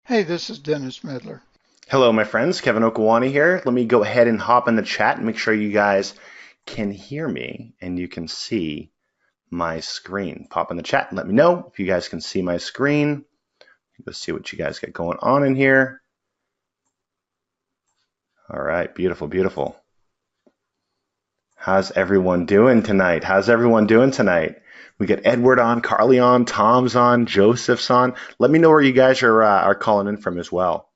Hey, this is Dennis Medler. Hello, my friends. Kevin Okawani here. Let me go ahead and hop in the chat and make sure you guys can hear me and you can see my screen. Pop in the chat and let me know if you guys can see my screen. Let's see what you guys got going on in here. All right, beautiful, beautiful. How's everyone doing tonight? We got Edward on, Carly on, Tom's on, Joseph's on. Let me know where you guys are calling in from as well.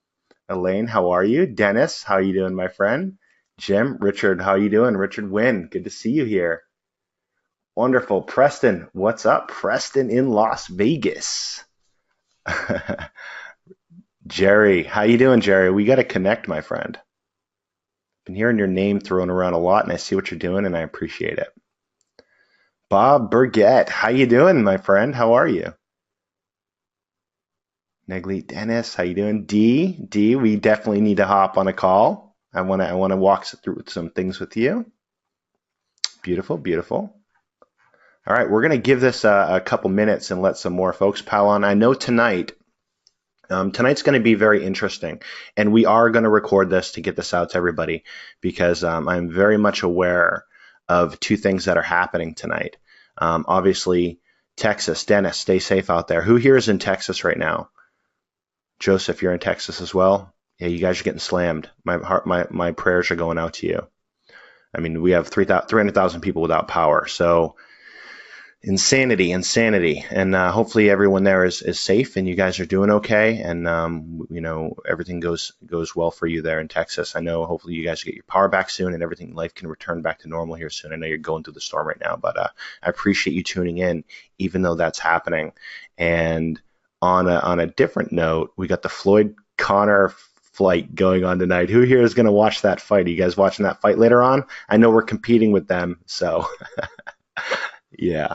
Elaine, how are you? Dennis, how you doing, my friend? Jim, Richard, how you doing? Richard Wynn, good to see you here. Wonderful. Preston, what's up? Preston in Las Vegas. Jerry, how you doing, Jerry? We got to connect, my friend. Been hearing your name thrown around a lot, and I see what you're doing, and I appreciate it. Bob Burgett, how you doing, my friend? How are you? Negley Dennis, how you doing? D, we definitely need to hop on a call. I wanna walk through some things with you. Beautiful, beautiful. All right, we're gonna give this a couple minutes and let some more folks pile on. I know tonight's going to be very interesting, and we are going to record this to get this out to everybody because I'm very much aware of two things that are happening tonight. Obviously, Texas. Dennis, stay safe out there. Who here is in Texas right now? Joseph, you're in Texas as well? Yeah, you guys are getting slammed. My prayers are going out to you. I mean, we have 300,000 people without power, so insanity, and hopefully everyone there is safe and you guys are doing okay, and everything goes well for you there in Texas. I know hopefully you guys get your power back soon and everything life can return back to normal here soon. I know you're going through the storm right now, but I appreciate you tuning in even though that's happening. And on a different note, we got the Floyd Connor fight going on tonight. Who here is going to watch that fight? Are you guys watching that fight later on? I know we're competing with them, so yeah.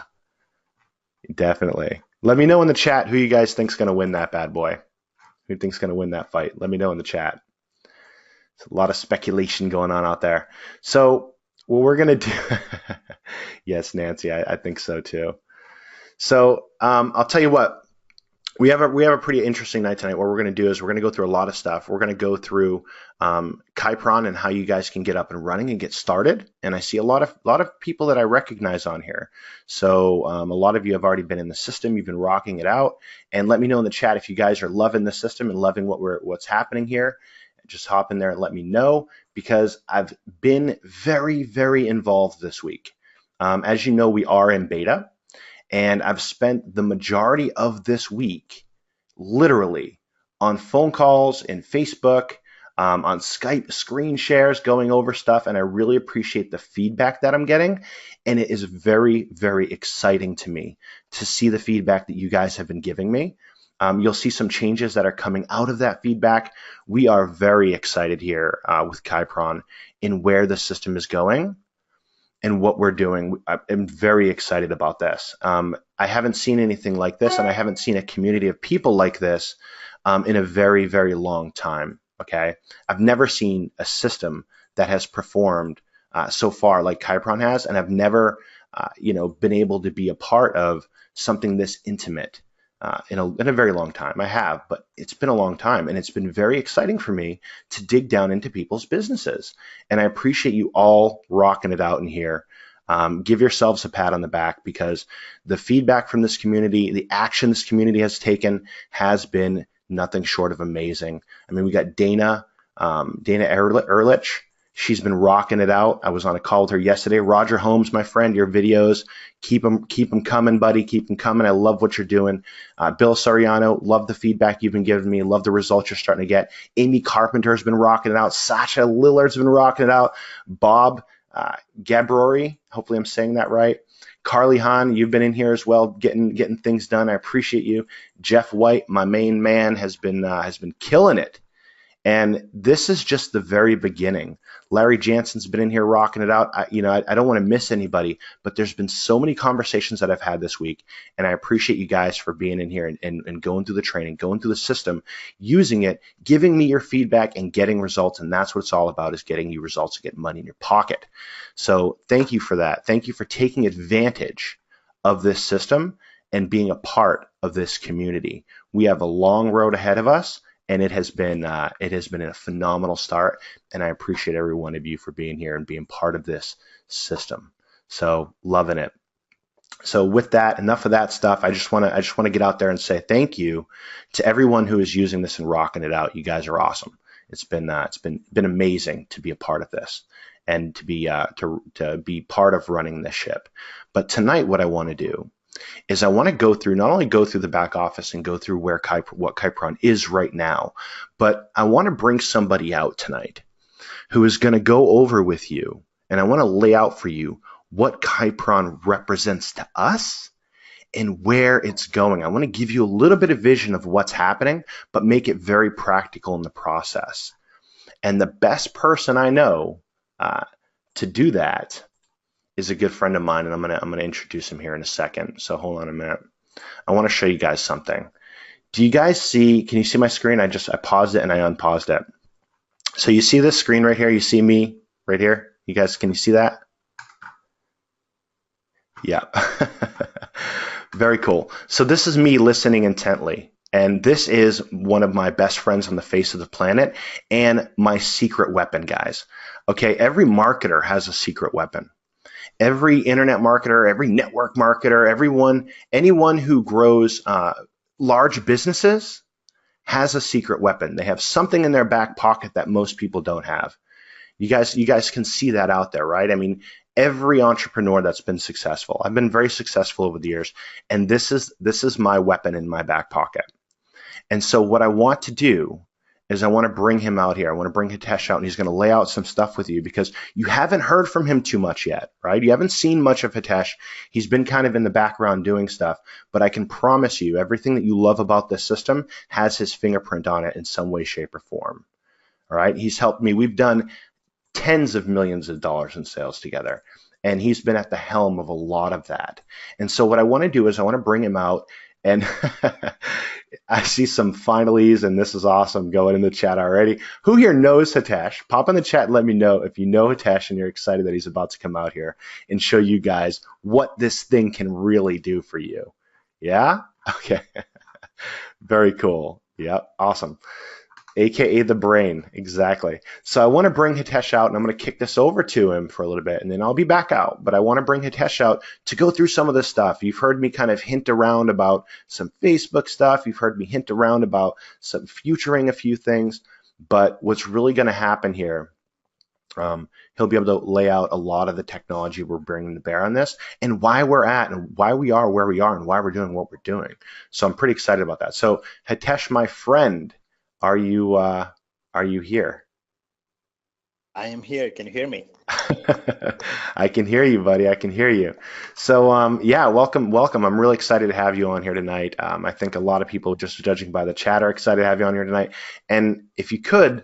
Definitely. Let me know in the chat who you guys think's going to win that bad boy. Who think's going to win that fight? Let me know in the chat. There's a lot of speculation going on out there. So what we're going to do, yes, Nancy, I think so too. So I'll tell you what, we have a pretty interesting night tonight. What we're going to do is we're going to go through a lot of stuff. We're going to go through Kypron and how you guys can get up and running and get started. And I see a lot of people that I recognize on here. So a lot of you have already been in the system. You've been rocking it out. And let me know in the chat if you guys are loving the system and loving what's happening here. Just hop in there and let me know, because I've been very, very involved this week. As you know, we are in beta. And I've spent the majority of this week literally on phone calls and Facebook, on Skype screen shares, going over stuff. And I really appreciate the feedback that I'm getting. And it is very, very exciting to me to see the feedback that you guys have been giving me. You'll see some changes that are coming out of that feedback. We are very excited here with Kypron in where the system is going and what we're doing. I'm very excited about this. I haven't seen anything like this, and I haven't seen a community of people like this in a very, very long time. Okay, I've never seen a system that has performed so far like Kypron has, and I've never, been able to be a part of something this intimate in a very long time. I have, but it's been a long time, and it's been very exciting for me to dig down into people's businesses. And I appreciate you all rocking it out in here. Give yourselves a pat on the back, because the feedback from this community, the action this community has taken, has been nothing short of amazing. I mean, we got Dana Ehrlich. She's been rocking it out. I was on a call with her yesterday. Roger Holmes, my friend, your videos, keep them coming, buddy. Keep them coming. I love what you're doing. Bill Soriano, love the feedback you've been giving me. Love the results you're starting to get. Amy Carpenter has been rocking it out. Sasha Lillard's been rocking it out. Bob Gabrori, hopefully I'm saying that right. Carly Hahn, you've been in here as well, getting things done. I appreciate you. Jeff White, my main man, has been killing it. And this is just the very beginning. Larry Jansen's been in here rocking it out. I don't want to miss anybody, but there's been so many conversations that I've had this week, and I appreciate you guys for being in here and going through the training, going through the system, using it, giving me your feedback, and getting results. And that's what it's all about, is getting you results to get money in your pocket. So thank you for that. Thank you for taking advantage of this system and being a part of this community. We have a long road ahead of us, and it has been a phenomenal start. And I appreciate every one of you for being here and being part of this system. So loving it. So with that, enough of that stuff. I just want to get out there and say thank you to everyone who is using this and rocking it out. You guys are awesome. It's been amazing to be a part of this and to be part of running this ship. But tonight, what I want to do is I want to not only go through the back office and go through what Kypron is right now, but I want to bring somebody out tonight who is going to go over with you, and I want to lay out for you what Kypron represents to us and where it's going. I want to give you a little bit of vision of what's happening, but make it very practical in the process. And the best person I know to do that is a good friend of mine, and I'm gonna introduce him here in a second. So hold on a minute. I want to show you guys something. Do you guys see? Can you see my screen? I paused it and I unpaused it. So you see this screen right here? You see me right here? You guys, can you see that? Yeah. Very cool. So this is me listening intently. And this is one of my best friends on the face of the planet and my secret weapon, guys. Okay, every marketer has a secret weapon. Every internet marketer, every network marketer, anyone who grows large businesses has a secret weapon. They have something in their back pocket that most people don't have. You guys can see that out there, right? I mean, every entrepreneur that's been successful. I've been very successful over the years, and this is my weapon in my back pocket. And so what I want to do is I want to bring him out here. I want to bring Hitesh out, and he's going to lay out some stuff with you because you haven't heard from him too much yet, right? You haven't seen much of Hitesh. He's been kind of in the background doing stuff, but I can promise you everything that you love about this system has his fingerprint on it in some way, shape, or form. All right? He's helped me. We've done tens of millions of dollars in sales together, and he's been at the helm of a lot of that. And so what I want to do is I want to bring him out, and I see some finalies, and this is awesome, going in the chat already. Who here knows Hitesh? Pop in the chat and let me know if you know Hitesh and you're excited that he's about to come out here and show you guys what this thing can really do for you. Yeah? Okay. Very cool. Yep. Awesome. AKA the brain. Exactly. So I want to bring Hitesh out, and I'm going to kick this over to him for a little bit, and then I'll be back out. But I want to bring Hitesh out to go through some of this stuff. You've heard me kind of hint around about some Facebook stuff. You've heard me hint around about some futuring a few things. But what's really going to happen here, he'll be able to lay out a lot of the technology we're bringing to bear on this and why we're at and why we are where we are and why we're doing what we're doing. So I'm pretty excited about that. So Hitesh, my friend, are you here? I am here. Can you hear me? I can hear you, buddy. I can hear you. So yeah, welcome. I'm really excited to have you on here tonight. I think a lot of people, just judging by the chat, are excited to have you on here tonight. And if you could,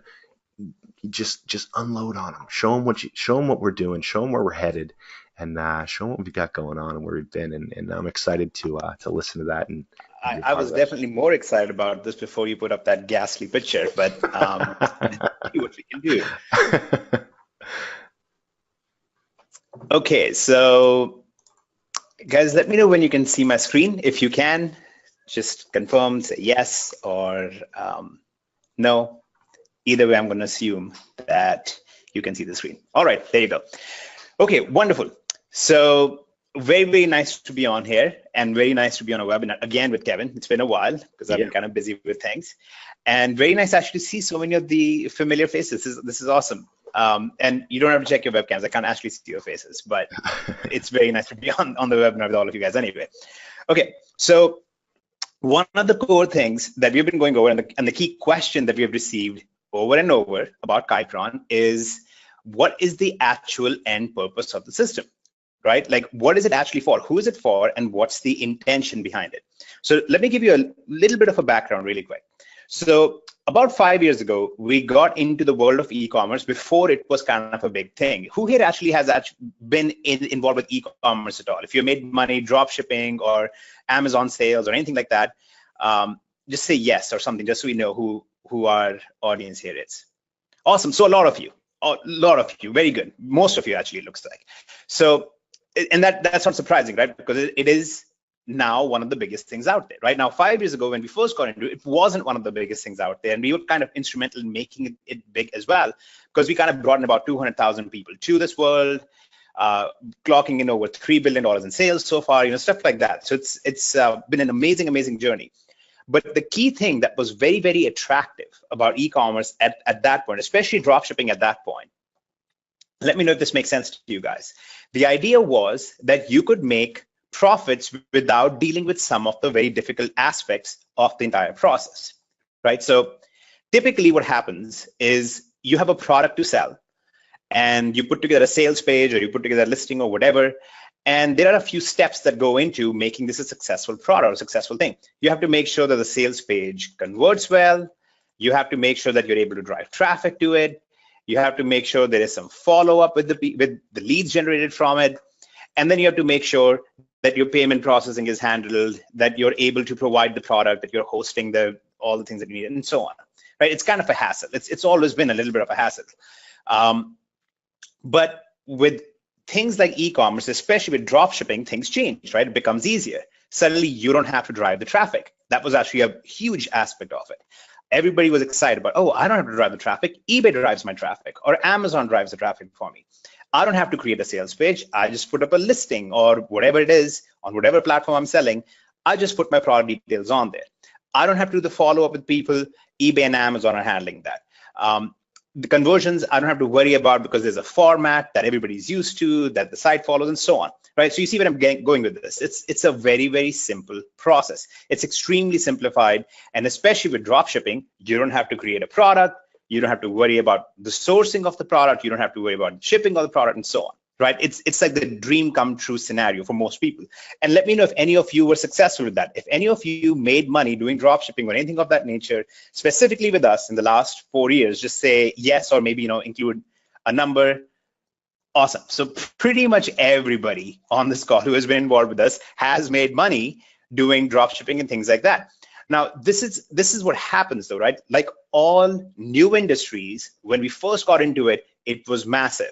just unload on them. Show them what we're doing. Show them where we're headed, and show them what we've got going on and where we've been. And I'm excited to listen to that. And I was definitely more excited about this before you put up that ghastly picture, but see what we can do. Okay, so guys, let me know when you can see my screen. If you can, just confirm, say yes or no. Either way, I'm going to assume that you can see the screen. All right, there you go. Okay, wonderful. So very, very nice to be on here and very nice to be on a webinar again with Kevin. It's been a while because I've been kind of busy with things, and very nice actually to see so many of the familiar faces. This is awesome. And you don't have to check your webcams. I can't actually see your faces, but it's very nice to be on the webinar with all of you guys anyway. Okay, so one of the core things that we've been going over and the key question that we have received over and over about Kypron is, what is the actual end purpose of the system, right? Like, what is it actually for? Who is it for? And what's the intention behind it? So let me give you a little bit of a background really quick. So about 5 years ago, we got into the world of e-commerce before it was kind of a big thing. Who here actually has been involved with e-commerce at all? If you made money drop shipping or Amazon sales or anything like that, just say yes or something, just so we know who our audience here is. Awesome. So a lot of you, very good. Most of you actually, it looks like. So, and that's not surprising, right? Because it is now one of the biggest things out there. Right now, 5 years ago when we first got into it, it wasn't one of the biggest things out there, and we were kind of instrumental in making it big as well, because we kind of brought in about 200,000 people to this world, clocking in over $3 billion in sales so far, stuff like that. So it's been an amazing journey. But the key thing that was very, very attractive about e-commerce at that point, especially dropshipping at that point, let me know if this makes sense to you guys. The idea was that you could make profits without dealing with some of the very difficult aspects of the entire process, right? So typically what happens is you have a product to sell, and you put together a sales page, or you put together a listing or whatever, and there are a few steps that go into making this a successful product or a successful thing. You have to make sure that the sales page converts well. You have to make sure that you're able to drive traffic to it. You have to make sure there is some follow-up with the leads generated from it. And then you have to make sure that your payment processing is handled, that you're able to provide the product, that you're hosting all the things that you need, and so on. Right? It's kind of a hassle. It's always been a little bit of a hassle. But with things like e-commerce, especially with drop shipping, things change, right? It becomes easier. Suddenly, you don't have to drive the traffic. That was actually a huge aspect of it. Everybody was excited about, oh, I don't have to drive the traffic. eBay drives my traffic, or Amazon drives the traffic for me. I don't have to create a sales page. I just put up a listing or whatever it is on whatever platform I'm selling. I just put my product details on there. I don't have to do the follow-up with people. eBay and Amazon are handling that. The conversions, I don't have to worry about, because there's a format that everybody's used to, that the site follows, and so on, right? So you see where I'm going with this. It's a very, very simple process. It's extremely simplified, and especially with drop shipping, you don't have to create a product. You don't have to worry about the sourcing of the product. You don't have to worry about shipping of the product, and so on, right? It's like the dream come true scenario for most people. And let me know if any of you were successful with that. If any of you made money doing drop shipping or anything of that nature, specifically with us in the last 4 years, just say yes, or maybe include a number. Awesome. So pretty much everybody on this call who has been involved with us has made money doing drop shipping and things like that. Now, this is what happens though, right? Like all new industries, when we first got into it, it was massive.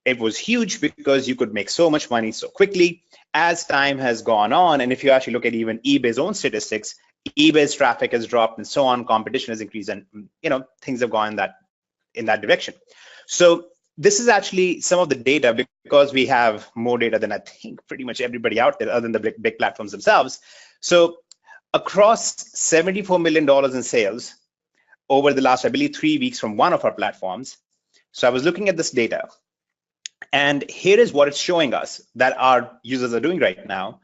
It was huge because you could make so much money so quickly. As time has gone on, and if you actually look at even eBay's own statistics, eBay's traffic has dropped and so on, competition has increased, and things have gone in that direction. So this is actually some of the data, because we have more data than I think pretty much everybody out there other than the big platforms themselves. So across $74 million in sales over the last, I believe, 3 weeks from one of our platforms. So I was looking at this data, and here is what it's showing us that our users are doing right now.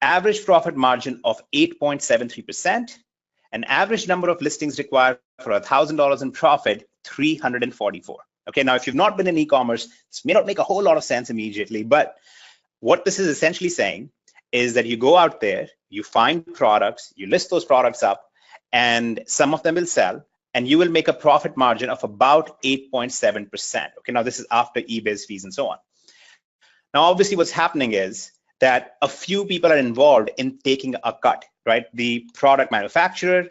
Average profit margin of 8.73%, an average number of listings required for $1,000 in profit, 344. Okay, now if you've not been in e-commerce, this may not make a whole lot of sense immediately, but what this is essentially saying is that you go out there, you find products, you list those products up, and some of them will sell, and you will make a profit margin of about 8.7%. Okay, now this is after eBay's fees and so on. Now, obviously what's happening is that a few people are involved in taking a cut, right? The product manufacturer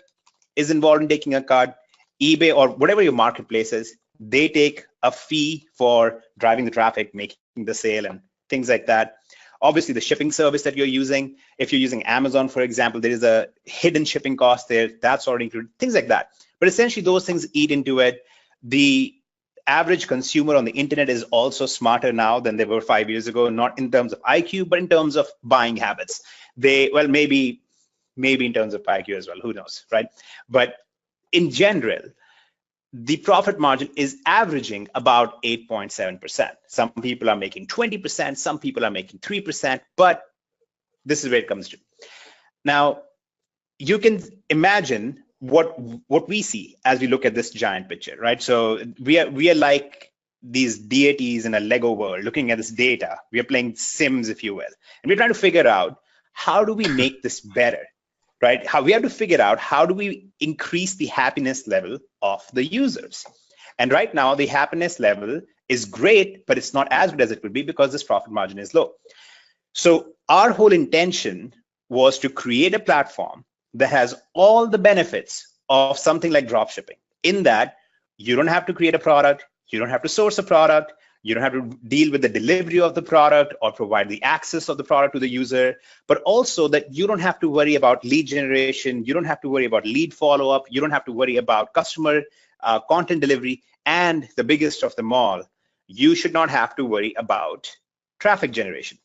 is involved in taking a cut. eBay or whatever your marketplace is, they take a fee for driving the traffic, making the sale, and things like that. Obviously, the shipping service that you're using, if you're using Amazon, for example, there is a hidden shipping cost there. That's already included, things like that. But essentially, those things eat into it. The average consumer on the internet is also smarter now than they were 5 years ago, not in terms of IQ, but in terms of buying habits. Well, maybe in terms of IQ as well, who knows, right? But in general, the profit margin is averaging about 8.7%. Some people are making 20%, some people are making 3%, but this is where it comes to. Now, you can imagine what we see as we look at this giant picture, right? So we are like these deities in a Lego world looking at this data. We are playing Sims, if you will, and we're trying to figure out how do we make this better, right? We have to figure out how do we increase the happiness level of the users. And right now, the happiness level is great, but it's not as good as it would be because this profit margin is low. So our whole intention was to create a platform that has all the benefits of something like dropshipping, in that you don't have to create a product, you don't have to source a product, You don't have to deal with the delivery of the product or provide the access of the product to the user, but also that you don't have to worry about lead generation. You don't have to worry about lead follow-up. You don't have to worry about customer content delivery. And the biggest of them all, you should not have to worry about traffic generation.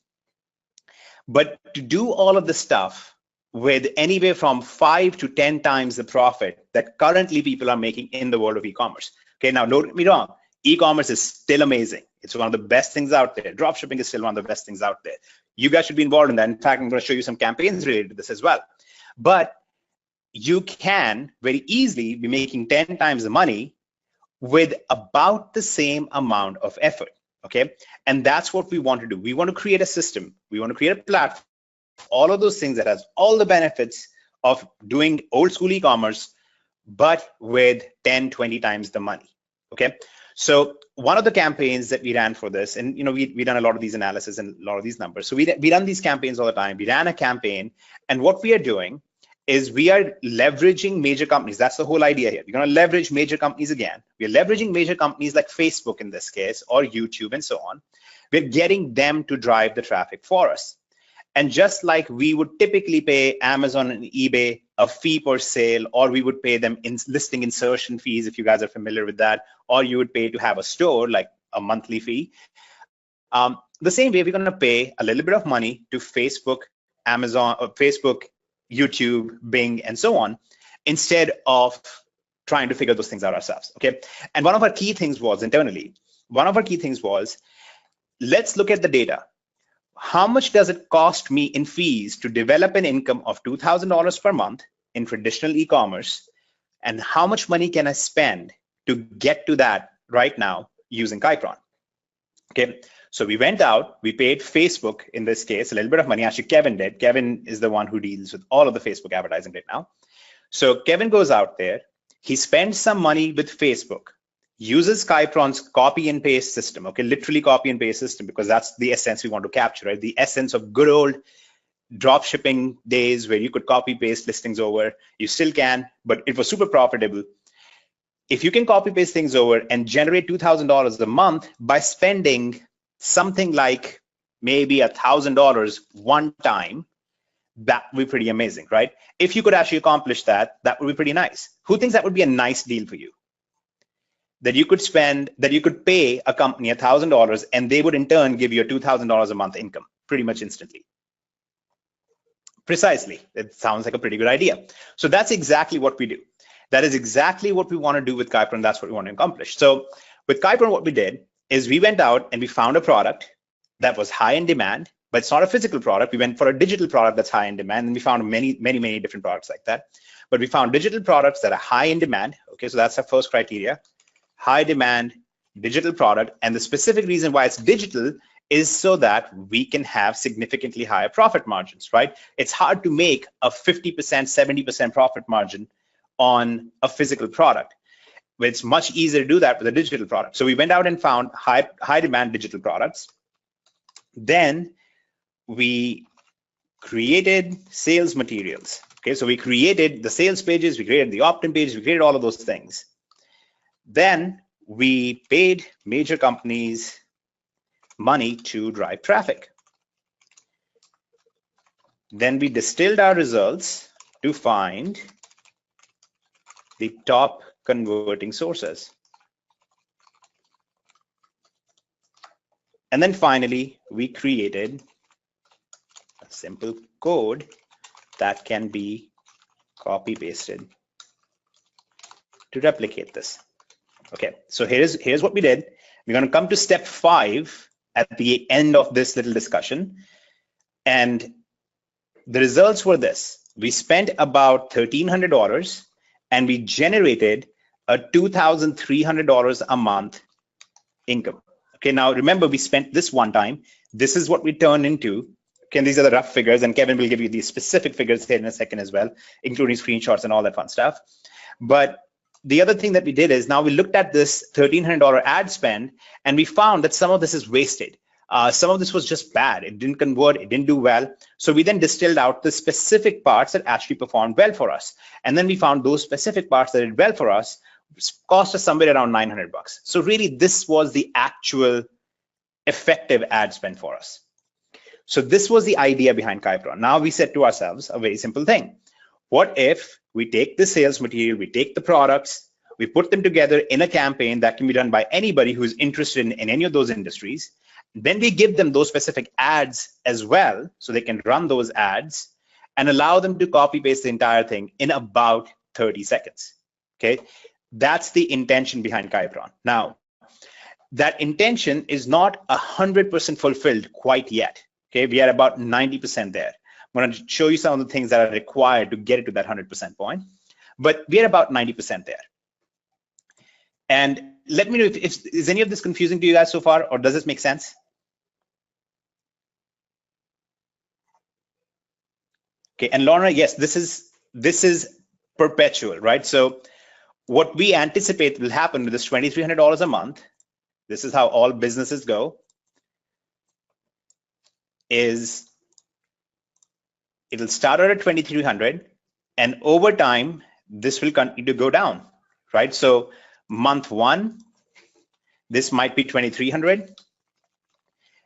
But to do all of this stuff with anywhere from 5 to 10 times the profit that currently people are making in the world of e-commerce. Okay, now don't get me wrong, e-commerce is still amazing. It's one of the best things out there. Dropshipping is still one of the best things out there. You guys should be involved in that. In fact, I'm going to show you some campaigns related to this as well. But you can very easily be making 10 times the money with about the same amount of effort. Okay, and that's what we want to do. We want to create a system. We want to create a platform, all of those things that has all the benefits of doing old school e-commerce, but with 10, 20 times the money. Okay, so one of the campaigns that we ran for this, and we done a lot of these analysis and a lot of these numbers. So we run these campaigns all the time. We ran a campaign, and what we are doing is we are leveraging major companies. That's the whole idea here. We're going to leverage major companies again. We're leveraging major companies like Facebook in this case, or YouTube and so on. We're getting them to drive the traffic for us. And just like we would typically pay Amazon and eBay a fee per sale, or we would pay them in listing insertion fees, if you guys are familiar with that, or you would pay to have a store, like a monthly fee. The same way, we're going to pay a little bit of money to Facebook, Amazon, or Facebook, YouTube, Bing, and so on, instead of trying to figure those things out ourselves. Okay. And one of our key things was internally, let's look at the data. How much does it cost me in fees to develop an income of $2,000 per month in traditional e-commerce? And how much money can I spend to get to that right now using Kypron? Okay, so we went out, we paid Facebook, in this case, a little bit of money. Actually, Kevin did. Kevin is the one who deals with all of the Facebook advertising right now. So Kevin goes out there, he spends some money with Facebook, uses Kypron's copy and paste system, okay, literally copy and paste system, because that's the essence we want to capture, right? The essence of good old drop shipping days where you could copy paste listings over. You still can, but it was super profitable. If you can copy paste things over and generate $2,000 a month by spending something like maybe $1,000 one time, that would be pretty amazing, right? If you could actually accomplish that, that would be pretty nice. Who thinks that would be a nice deal for you? That you could pay a company $1,000 and they would in turn give you a $2,000 a month income pretty much instantly. Precisely, it sounds like a pretty good idea. So that's exactly what we do. That is exactly what we want to do with Kypron. That's what we want to accomplish. So with Kypron, what we did is we went out and we found a product that was high in demand, but it's not a physical product. We went for a digital product that's high in demand, and we found many, many, many different products like that. But we found digital products that are high in demand. Okay, so that's our first criteria. High demand digital product, and the specific reason why it's digital is so that we can have significantly higher profit margins, right? It's hard to make a 50%, 70% profit margin on a physical product. It's much easier to do that with a digital product. So we went out and found high demand digital products. Then we created sales materials. Okay, so we created the sales pages, we created the opt-in pages, we created all of those things. Then we paid major companies money to drive traffic. Then we distilled our results to find the top converting sources. And then finally, we created a simple code that can be copy pasted to replicate this. Okay, so here's what we did. We're going to come to step 5 at the end of this little discussion. And the results were this. We spent about $1,300 and we generated a $2,300 a month income. Okay, now remember, we spent this one time. This is what we turned into. Okay, and these are the rough figures, and Kevin will give you these specific figures here in a second as well, including screenshots and all that fun stuff. But the other thing that we did is now we looked at this $1,300 ad spend, and we found that some of this is wasted. Some of this was just bad. It didn't convert, it didn't do well. So we then distilled out the specific parts that actually performed well for us. And then we found those specific parts that did well for us cost us somewhere around $900. So really, this was the actual effective ad spend for us. So this was the idea behind Kypron. Now we said to ourselves a very simple thing. What if we take the sales material, we take the products, we put them together in a campaign that can be done by anybody who's interested in any of those industries. Then we give them those specific ads as well, so they can run those ads and allow them to copy paste the entire thing in about 30 seconds. Okay, that's the intention behind Kypron. Now, that intention is not 100% fulfilled quite yet. Okay, we are about 90% there. I'm going to show you some of the things that are required to get it to that 100% point, but we are about 90% there. And let me know if is any of this confusing to you guys so far, or does this make sense? Okay, and Lorna, yes, this is perpetual, right? So what we anticipate will happen with this $2,300 a month, this is how all businesses go, is it'll start out at 2,300, and over time, this will continue to go down, right? So month 1, this might be 2,300.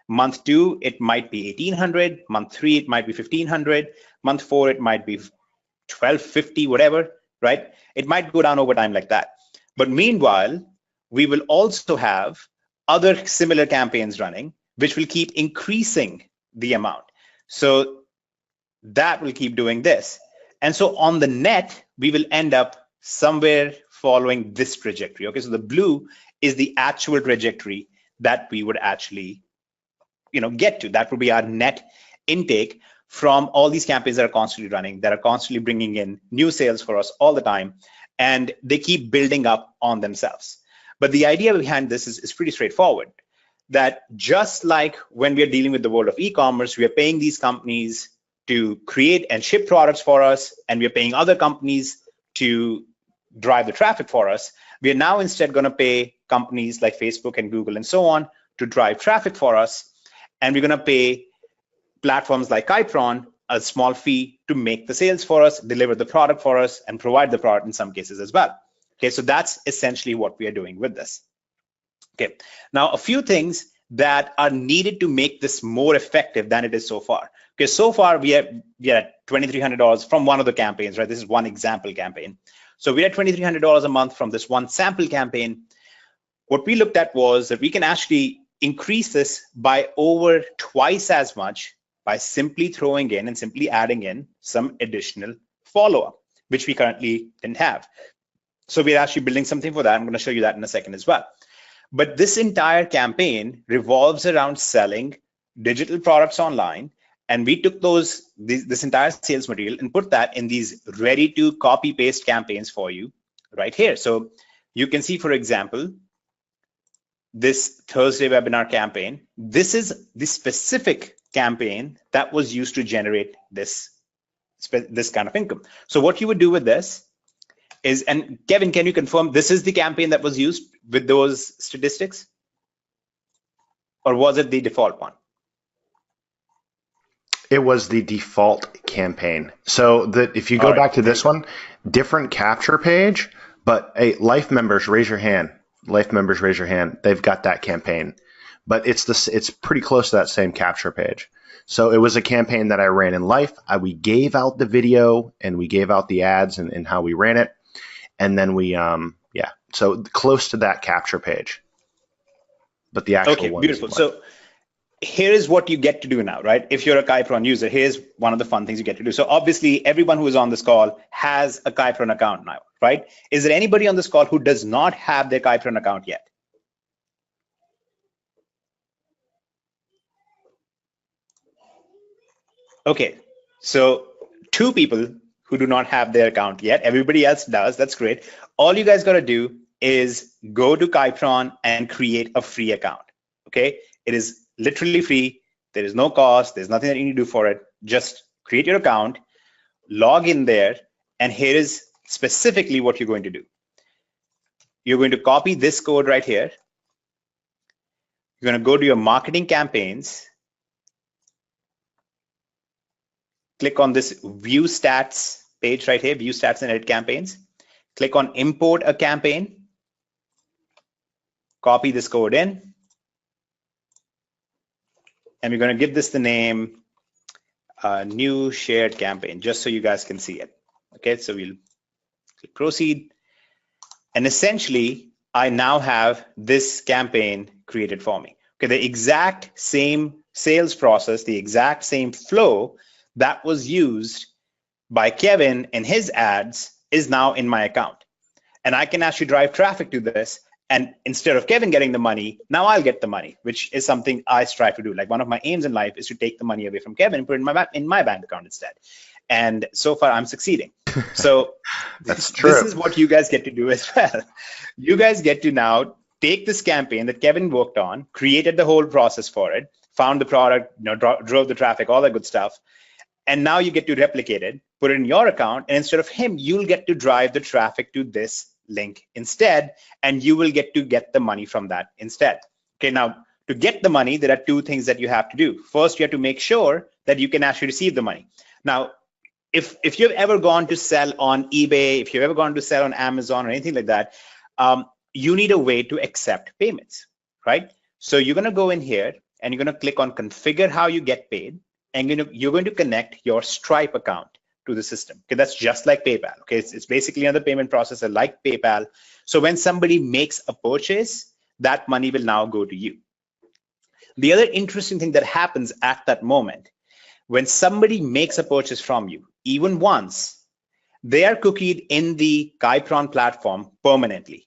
Month 2, it might be 1,800. Month 3, it might be 1,500. Month 4, it might be 1,250, whatever, right? It might go down over time like that. But meanwhile, we will also have other similar campaigns running, which will keep increasing the amount. So that will keep doing this. And so on the net, we will end up somewhere following this trajectory. Okay, so the blue is the actual trajectory that we would actually, get to. That would be our net intake from all these campaigns that are constantly running, that are constantly bringing in new sales for us all the time, and they keep building up on themselves. But the idea behind this is pretty straightforward, that just like when we are dealing with the world of e-commerce, we are paying these companies to create and ship products for us, and we are paying other companies to drive the traffic for us. We are now instead going to pay companies like Facebook and Google and so on to drive traffic for us, and we're going to pay platforms like Kypron a small fee to make the sales for us, deliver the product for us, and provide the product in some cases as well. Okay, so that's essentially what we are doing with this. Okay, now a few things that are needed to make this more effective than it is so far. Okay, so far we are at $2,300 from one of the campaigns, right? This is one example campaign. So we're at $2,300 a month from this one sample campaign. What we looked at was that we can actually increase this by over twice as much by simply throwing in and simply adding in some additional follow-up, which we currently didn't have. So we're actually building something for that. I'm going to show you that in a second as well. But this entire campaign revolves around selling digital products online, and we took this entire sales material and put that in these ready to copy paste campaigns for you right here. So you can see, for example, this Thursday webinar campaign. This is the specific campaign that was used to generate this kind of income. So what you would do with this is, and Kevin, can you confirm this is the campaign that was used with those statistics, or was it the default one? It was the default campaign. So that if you go back to this one, different capture page, but hey, Life members, raise your hand. Life members, raise your hand. They've got that campaign, but it's pretty close to that same capture page. So it was a campaign that I ran in Life. We gave out the video and we gave out the ads and how we ran it, and then we so close to that capture page. But the actual one. Beautiful. So here is what you get to do now, right? If you're a Kypron user, here's one of the fun things you get to do. So obviously everyone who is on this call has a Kypron account now, right? Is there anybody on this call who does not have their Kypron account yet? Okay, so 2 people who do not have their account yet. Everybody else does. That's great. All you guys got to do is go to Kypron and create a free account. Okay, it is literally free. There is no cost. There's nothing that you need to do for it. Just create your account, log in there, and here is specifically what you're going to do. You're going to copy this code right here. You're going to go to your marketing campaigns. Click on this view stats page right here, view stats and edit campaigns. Click on import a campaign. Copy this code in. and we're going to give this the name new shared campaign, just so you guys can see it. Okay, so we'll click proceed. And essentially, I now have this campaign created for me. Okay, the exact same sales process, the exact same flow that was used by Kevin in his ads is now in my account. And I can actually drive traffic to this. And instead of Kevin getting the money, now I'll get the money, which is something I strive to do. Like one of my aims in life is to take the money away from Kevin and put it in my bank account instead. And so far I'm succeeding. So That's true. This is what you guys get to do as well. You guys get to now take this campaign that Kevin worked on, created the whole process for it, found the product, drove the traffic, all that good stuff. And now you get to replicate it, put it in your account, and instead of him, you'll get to drive the traffic to this link instead, and you will get to get the money from that instead. Okay, now to get the money, there are two things that you have to do. First, you have to make sure that you can actually receive the money. Now, if you've ever gone to sell on eBay, if you've ever gone to sell on Amazon or anything like that, you need a way to accept payments, right? So you're going to go in here and you're going to click on configure how you get paid, and you're going to connect your Stripe account to the system. Okay, that's just like PayPal. Okay, it's basically another payment processor like PayPal. So when somebody makes a purchase, that money will now go to you. The other interesting thing that happens at that moment, when somebody makes a purchase from you, even once, they are cookied in the Kypron platform permanently.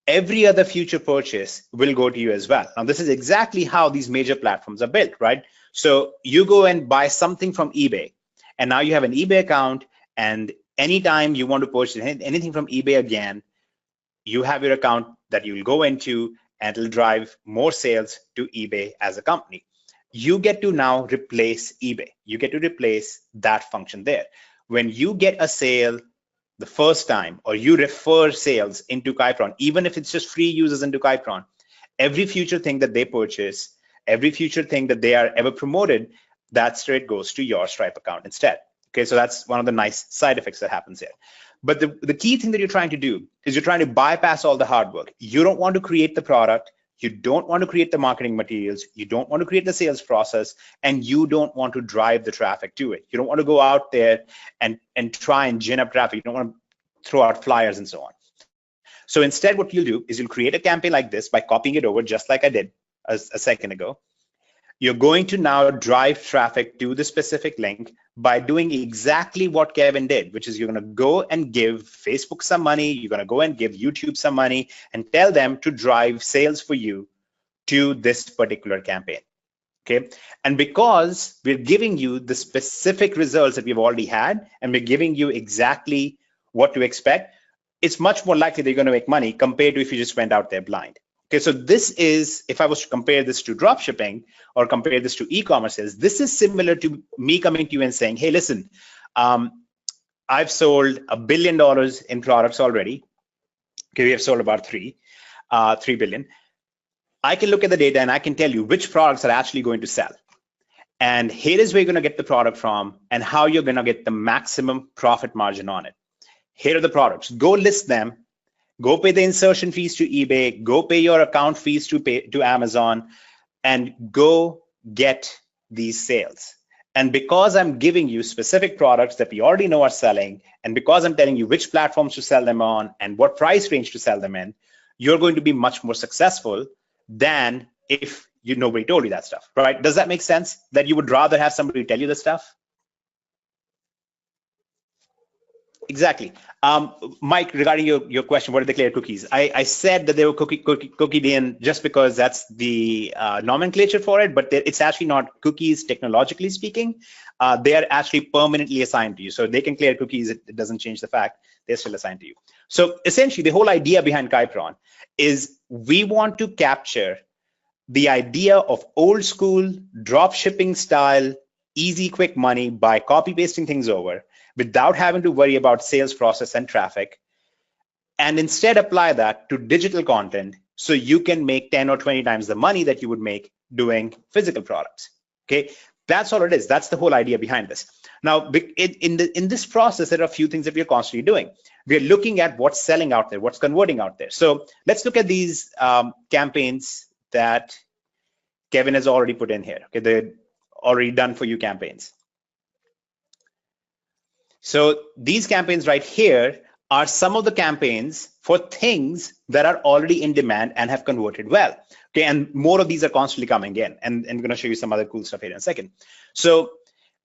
Every other future purchase will go to you as well. Now, this is exactly how these major platforms are built, right? So you go and buy something from eBay, and now you have an eBay account, and anytime you want to purchase anything from eBay again, you have your account that you'll go into, and it'll drive more sales to eBay as a company. You get to now replace eBay. You get to replace that function there. When you get a sale the first time, or you refer sales into Kypron, even if it's just free users into Kypron, every future thing that they purchase, every future thing that they are ever promoted, that straight goes to your Stripe account instead. Okay, so that's one of the nice side effects that happens here. But the key thing that you're trying to do is you're trying to bypass all the hard work. You don't want to create the product. You don't want to create the marketing materials. You don't want to create the sales process, and you don't want to drive the traffic to it. You don't want to go out there and try and gin up traffic. You don't want to throw out flyers and so on. So instead, what you'll do is you'll create a campaign like this by copying it over, just like I did a second ago. You're going to now drive traffic to the specific link by doing exactly what Kevin did, which is you're going to go and give Facebook some money, you're going to go and give YouTube some money, and tell them to drive sales for you to this particular campaign. Okay, and because we're giving you the specific results that we've already had, and we're giving you exactly what to expect, it's much more likely that you're going to make money compared to if you just went out there blind. Okay, so this is, if I was to compare this to drop shipping or compare this to e-commerce sales, this is similar to me coming to you and saying, hey, listen, I've sold $1 billion in products already. Okay, we have sold about 3 billion. I can look at the data and I can tell you which products are actually going to sell. And here is where you're going to get the product from and how you're going to get the maximum profit margin on it. Here are the products. Go list them. Go pay the insertion fees to eBay, go pay your account fees to Amazon, and go get these sales. And because I'm giving you specific products that we already know are selling, and because I'm telling you which platforms to sell them on and what price range to sell them in, you're going to be much more successful than if nobody told you that stuff, right? Does that make sense? That you would rather have somebody tell you the stuff? Exactly. Mike, regarding your question, what are declared cookies? I said that they were cookied in just because that's the nomenclature for it, but it's actually not cookies technologically speaking. They are actually permanently assigned to you. So they can clear cookies. It doesn't change the fact they're still assigned to you. So essentially, the whole idea behind Kypron is we want to capture the idea of old school drop shipping style, easy, quick money by copy pasting things over, without having to worry about sales process and traffic, and instead apply that to digital content so you can make 10 or 20 times the money that you would make doing physical products. Okay, that's all it is. That's the whole idea behind this. Now, in this process, there are a few things that we're constantly doing. We're looking at what's selling out there, what's converting out there. So let's look at these campaigns that Kevin has already put in here. Okay, they're already done for you campaigns. So these campaigns right here are some of the campaigns for things that are already in demand and have converted well. Okay, and more of these are constantly coming in, and I'm going to show you some other cool stuff here in a second. So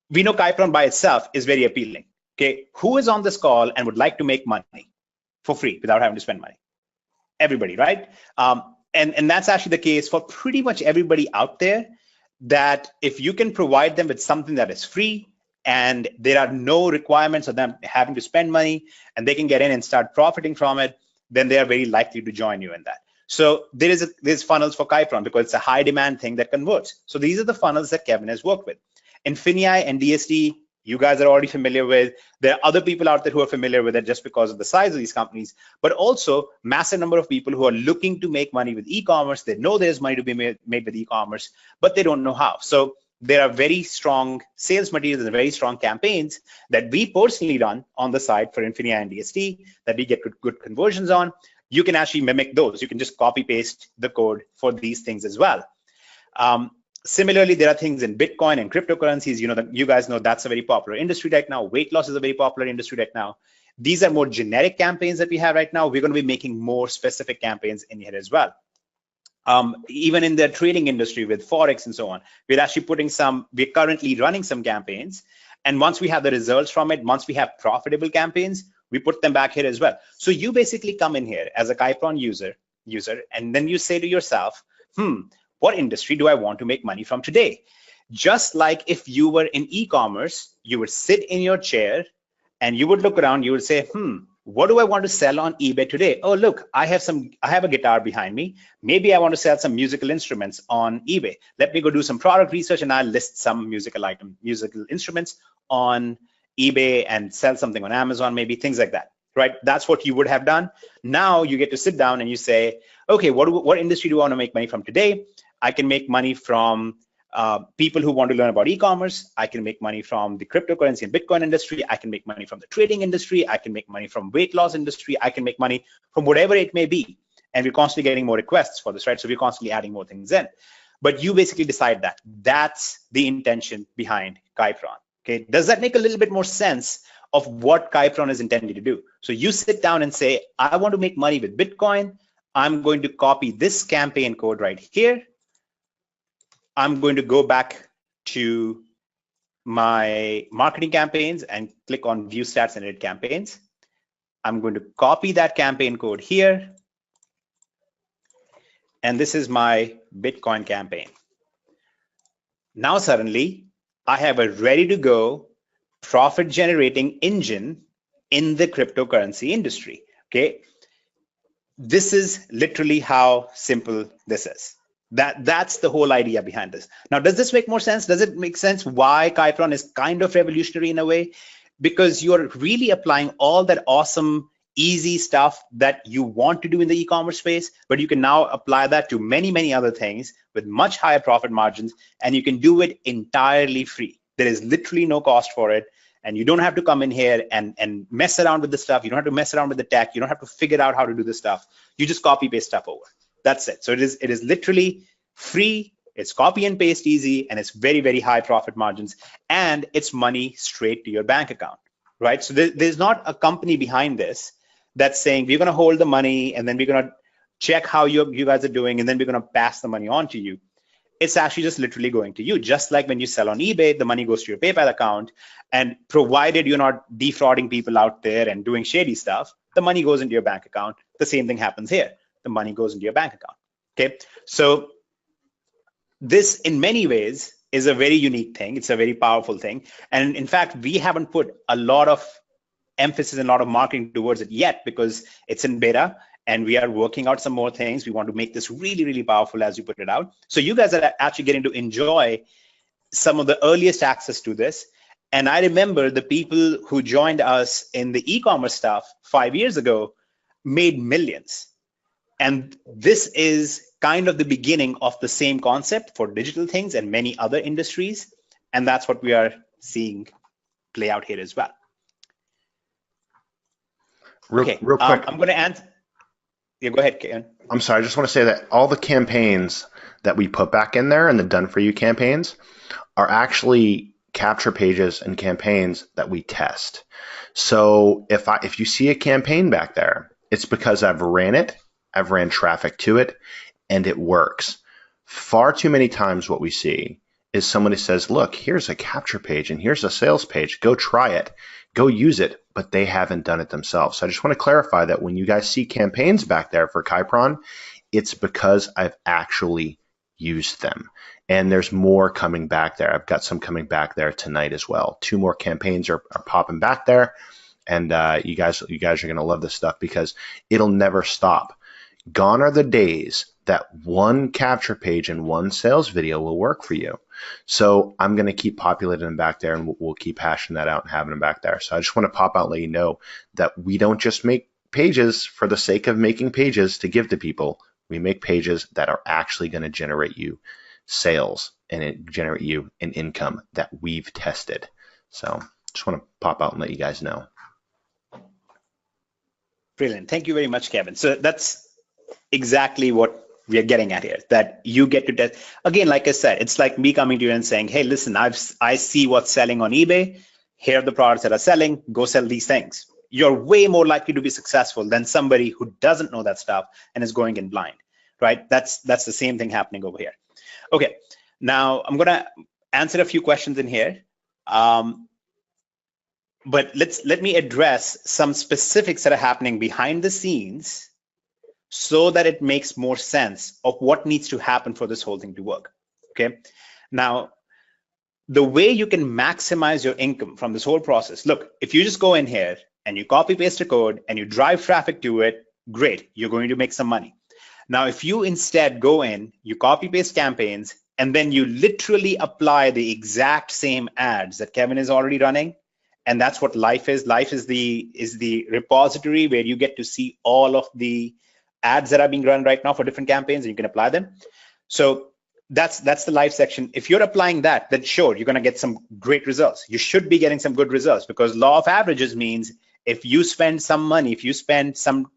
we know Kypron by itself is very appealing. Okay, who is on this call and would like to make money for free without having to spend money? Everybody, right? And that's actually the case for pretty much everybody out there, that if you can provide them with something that is free and there are no requirements of them having to spend money and they can get in and start profiting from it, then they are very likely to join you in that. So there's funnels for Kypron because it's a high demand thing that converts. So these are the funnels that Kevin has worked with. Infinii and DST, you guys are already familiar with. There are other people out there who are familiar with it just because of the size of these companies, but also massive number of people who are looking to make money with e-commerce. They know there's money to be made with e-commerce, but they don't know how. So there are very strong sales materials and very strong campaigns that we personally run on the side for Infinii and DST that we get good conversions on. You can actually mimic those. You can just copy paste the code for these things as well. Similarly, there are things in Bitcoin and cryptocurrencies. You know, you guys know that's a very popular industry right now. Weight loss is a very popular industry right now. These are more generic campaigns that we have right now. We're going to be making more specific campaigns in here as well. Even in the trading industry with Forex and so on, we're currently running some campaigns. And once we have the results from it, once we have profitable campaigns, we put them back here as well. So you basically come in here as a Kypron user, and then you say to yourself, what industry do I want to make money from today? Just like if you were in e-commerce, you would sit in your chair and you would look around, you would say, what do I want to sell on eBay today? Oh, look, I have a guitar behind me. Maybe I want to sell some musical instruments on eBay. Let me go do some product research and I'll list some musical instruments on eBay and sell something on Amazon, maybe things like that, right? That's what you would have done. Now you get to sit down and you say, okay, what industry do I want to make money from today? I can make money from people who want to learn about e-commerce. I can make money from the cryptocurrency and Bitcoin industry. I can make money from the trading industry. I can make money from weight loss industry. I can make money from whatever it may be. And we're constantly getting more requests for this, right? So we're constantly adding more things in. But you basically decide that. That's the intention behind Kypron. Okay, does that make a little bit more sense of what Kypron is intended to do? So you sit down and say, I want to make money with Bitcoin. I'm going to copy this campaign code right here. I'm going to go back to my marketing campaigns and click on view stats and edit campaigns. I'm going to copy that campaign code here. And this is my Bitcoin campaign. Now suddenly I have a ready to go profit generating engine in the cryptocurrency industry. Okay. This is literally how simple this is. That's the whole idea behind this. Now, does this make more sense? Does it make sense why Kypron is kind of revolutionary in a way? Because you're really applying all that awesome, easy stuff that you want to do in the e-commerce space, but you can now apply that to many, many other things with much higher profit margins, and you can do it entirely free. There is literally no cost for it, and you don't have to come in here and mess around with the stuff. You don't have to mess around with the tech. You don't have to figure out how to do this stuff. You just copy paste stuff over. That's it. So it is literally free. It's copy and paste easy, and it's very, very high profit margins, and it's money straight to your bank account, right? So there's not a company behind this that's saying we're going to hold the money and then we're going to check how you guys are doing and then we're going to pass the money on to you. It's actually just literally going to you. Just like when you sell on eBay, the money goes to your PayPal account, and provided you're not defrauding people out there and doing shady stuff, the money goes into your bank account. The same thing happens here. The money goes into your bank account. Okay, so this in many ways is a very unique thing. It's a very powerful thing, and in fact we haven't put a lot of emphasis and a lot of marketing towards it yet because it's in beta and we are working out some more things. We want to make this really, really powerful as you put it out, so you guys are actually getting to enjoy some of the earliest access to this. And I remember the people who joined us in the e-commerce stuff 5 years ago made millions. And this is kind of the beginning of the same concept for digital things and many other industries. And that's what we are seeing play out here as well. Real quick. I'm going to answer. Yeah, go ahead, Kevin. I'm sorry, I just want to say that all the campaigns that we put back in there and the done for you campaigns are actually capture pages and campaigns that we test. So if you see a campaign back there, it's because I've ran it, I've ran traffic to it, and it works. Far too many times what we see is somebody says, look, here's a capture page and here's a sales page. Go try it. Go use it, but they haven't done it themselves. So I just want to clarify that when you guys see campaigns back there for Kypron, it's because I've actually used them. And there's more coming back there. I've got some coming back there tonight as well. 2 more campaigns are popping back there. And you guys are going to love this stuff because it'll never stop. Gone are the days that one capture page and one sales video will work for you. So I'm going to keep populating them back there, and we'll keep hashing that out and having them back there. So I just want to pop out and let you know that we don't just make pages for the sake of making pages to give to people. We make pages that are actually going to generate you sales and generate you an income that we've tested. So just want to pop out and let you guys know. Brilliant. Thank you very much, Kevin. So that's exactly what we are getting at here, that you get to test. Again, like I said, it's like me coming to you and saying, hey, listen, I see what's selling on eBay. Here are the products that are selling. Go sell these things. You're way more likely to be successful than somebody who doesn't know that stuff and is going in blind, right? That's the same thing happening over here. Okay, now I'm going to answer a few questions in here. But let me address some specifics that are happening behind the scenes so that it makes more sense of what needs to happen for this whole thing to work. Okay, now the way you can maximize your income from this whole process, look, if you just go in here and you copy paste a code and you drive traffic to it, great, you're going to make some money. Now if you instead go in, you copy paste campaigns, and then you literally apply the exact same ads that Kevin is already running, and that's what L.I.F.E is. L.I.F.E is the repository where you get to see all of the ads that are being run right now for different campaigns, and you can apply them. So that's the L.I.F.E section. If you're applying that, then sure, you're going to get some great results. You should be getting some good results, because law of averages means if you spend some money, if you spend some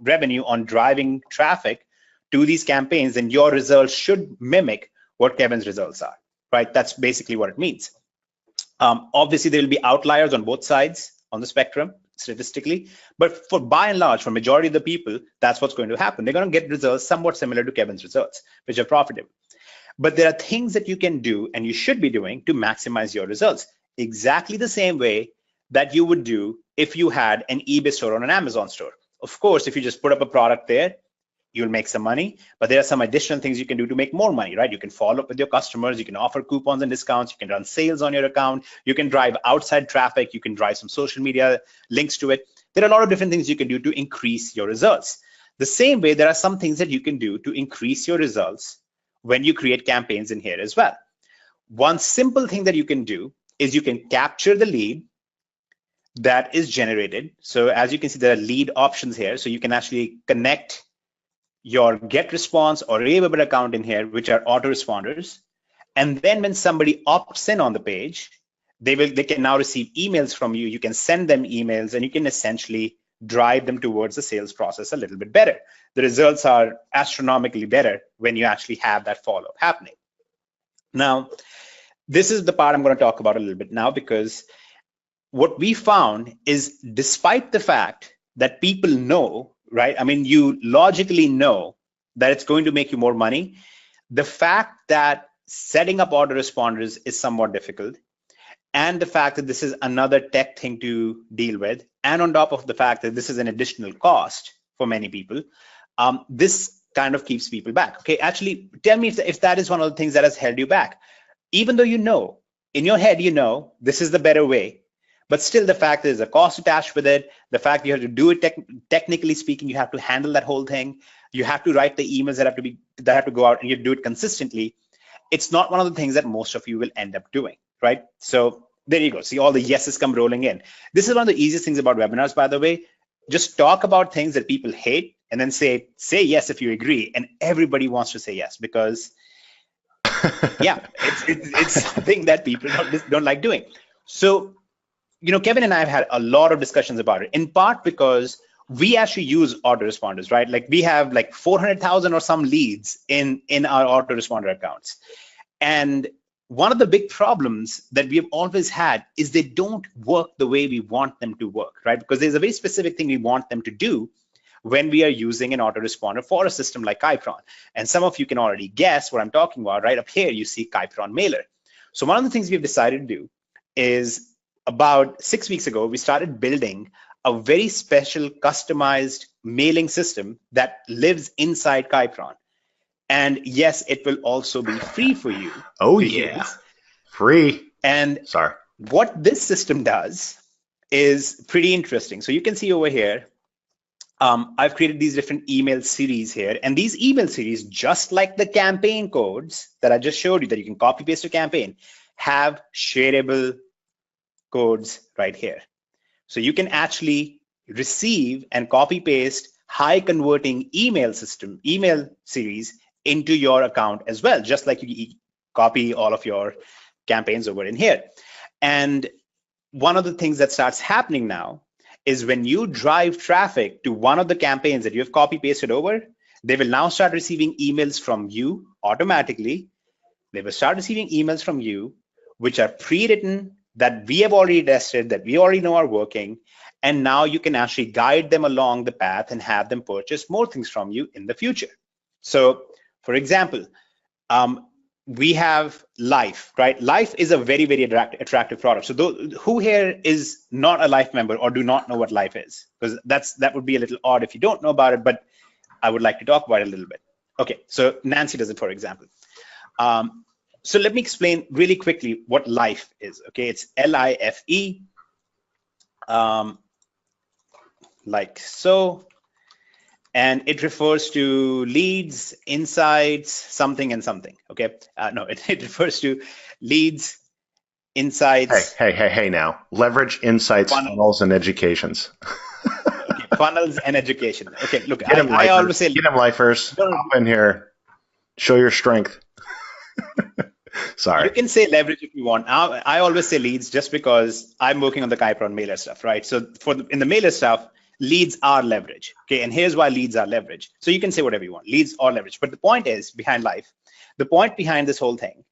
revenue on driving traffic to these campaigns, then your results should mimic what Kevin's results are, right? That's basically what it means. Obviously, there will be outliers on both sides on the spectrum statistically, but for by and large, for majority of the people, that's what's going to happen. They're going to get results somewhat similar to Kevin's results, which are profitable. But there are things that you can do and you should be doing to maximize your results, exactly the same way that you would do if you had an eBay store or an Amazon store. Of course, if you just put up a product there, you'll make some money, but there are some additional things you can do to make more money, right? You can follow up with your customers, you can offer coupons and discounts, you can run sales on your account, you can drive outside traffic, you can drive some social media links to it. There are a lot of different things you can do to increase your results. The same way, there are some things that you can do to increase your results when you create campaigns in here as well. One simple thing that you can do is you can capture the lead that is generated. So as you can see, there are lead options here. So you can actually connect your get response or Aweber account in here, which are autoresponders. And then when somebody opts in on the page, they can now receive emails from you. You can send them emails and you can essentially drive them towards the sales process a little bit better. The results are astronomically better when you actually have that follow-up happening. Now, this is the part I'm going to talk about a little bit now, because what we found is, despite the fact that people know, right? I mean, you logically know that it's going to make you more money. The fact that setting up autoresponders is somewhat difficult, and the fact that this is another tech thing to deal with, and on top of the fact that this is an additional cost for many people, this kind of keeps people back. Okay, actually, tell me if that is one of the things that has held you back. Even though you know, in your head, you know, this is the better way, but still the fact there's a cost attached with it, the fact you have to do it technically speaking, you have to handle that whole thing, you have to write the emails that have to go out, and you do it consistently. It's not one of the things that most of you will end up doing, right? So there you go. See, all the yeses come rolling in. This is one of the easiest things about webinars, by the way. Just talk about things that people hate and then say yes if you agree, and everybody wants to say yes, because yeah, it's something that people don't like doing. So, you know, Kevin and I have had a lot of discussions about it, in part because we actually use autoresponders, right? Like we have like 400,000 or some leads in our autoresponder accounts. And one of the big problems that we have always had is they don't work the way we want them to work, right? Because there's a very specific thing we want them to do when we are using an autoresponder for a system like Kypron. And some of you can already guess what I'm talking about. Right up here, you see Kypron mailer. So one of the things we've decided to do is about 6 weeks ago, we started building a very special customized mailing system that lives inside Kypron. And yes, it will also be free for you. Oh yeah, free. And sorry, what this system does is pretty interesting. So you can see over here, I've created these different email series here. And these email series, just like the campaign codes that I just showed you that you can copy paste to campaign, have shareable codes right here. So you can actually receive and copy paste high converting email series into your account as well, just like you copy all of your campaigns over in here. And one of the things that starts happening now is when you drive traffic to one of the campaigns that you have copy pasted over, they will now start receiving emails from you automatically. They will start receiving emails from you, which are pre-written, that we have already tested, that we already know are working. And now you can actually guide them along the path and have them purchase more things from you in the future. So for example, we have L.I.F.E, right? L.I.F.E is a very, very attractive product. So who here is not a L.I.F.E member or do not know what L.I.F.E is? Because that would be a little odd if you don't know about it, but I would like to talk about it a little bit. Okay, so Nancy does it, for example. So let me explain really quickly what L.I.F.E is. Okay, it's L-I-F-E, like so. And it refers to leads, insights, something and something. Okay, no, it refers to leads, insights. Hey now, leverage, insights, funnels, and educations. Okay, funnels and education. Okay, look, I always say, get them lifers. Hop in here, show your strength. Sorry. You can say leverage if you want. I always say leads just because I'm working on the Kypron mailer stuff, right? So in the mailer stuff, leads are leverage. Okay, and here's why leads are leverage. So you can say whatever you want, leads are leverage. But the point is behind L.I.F.E, the point behind this whole thing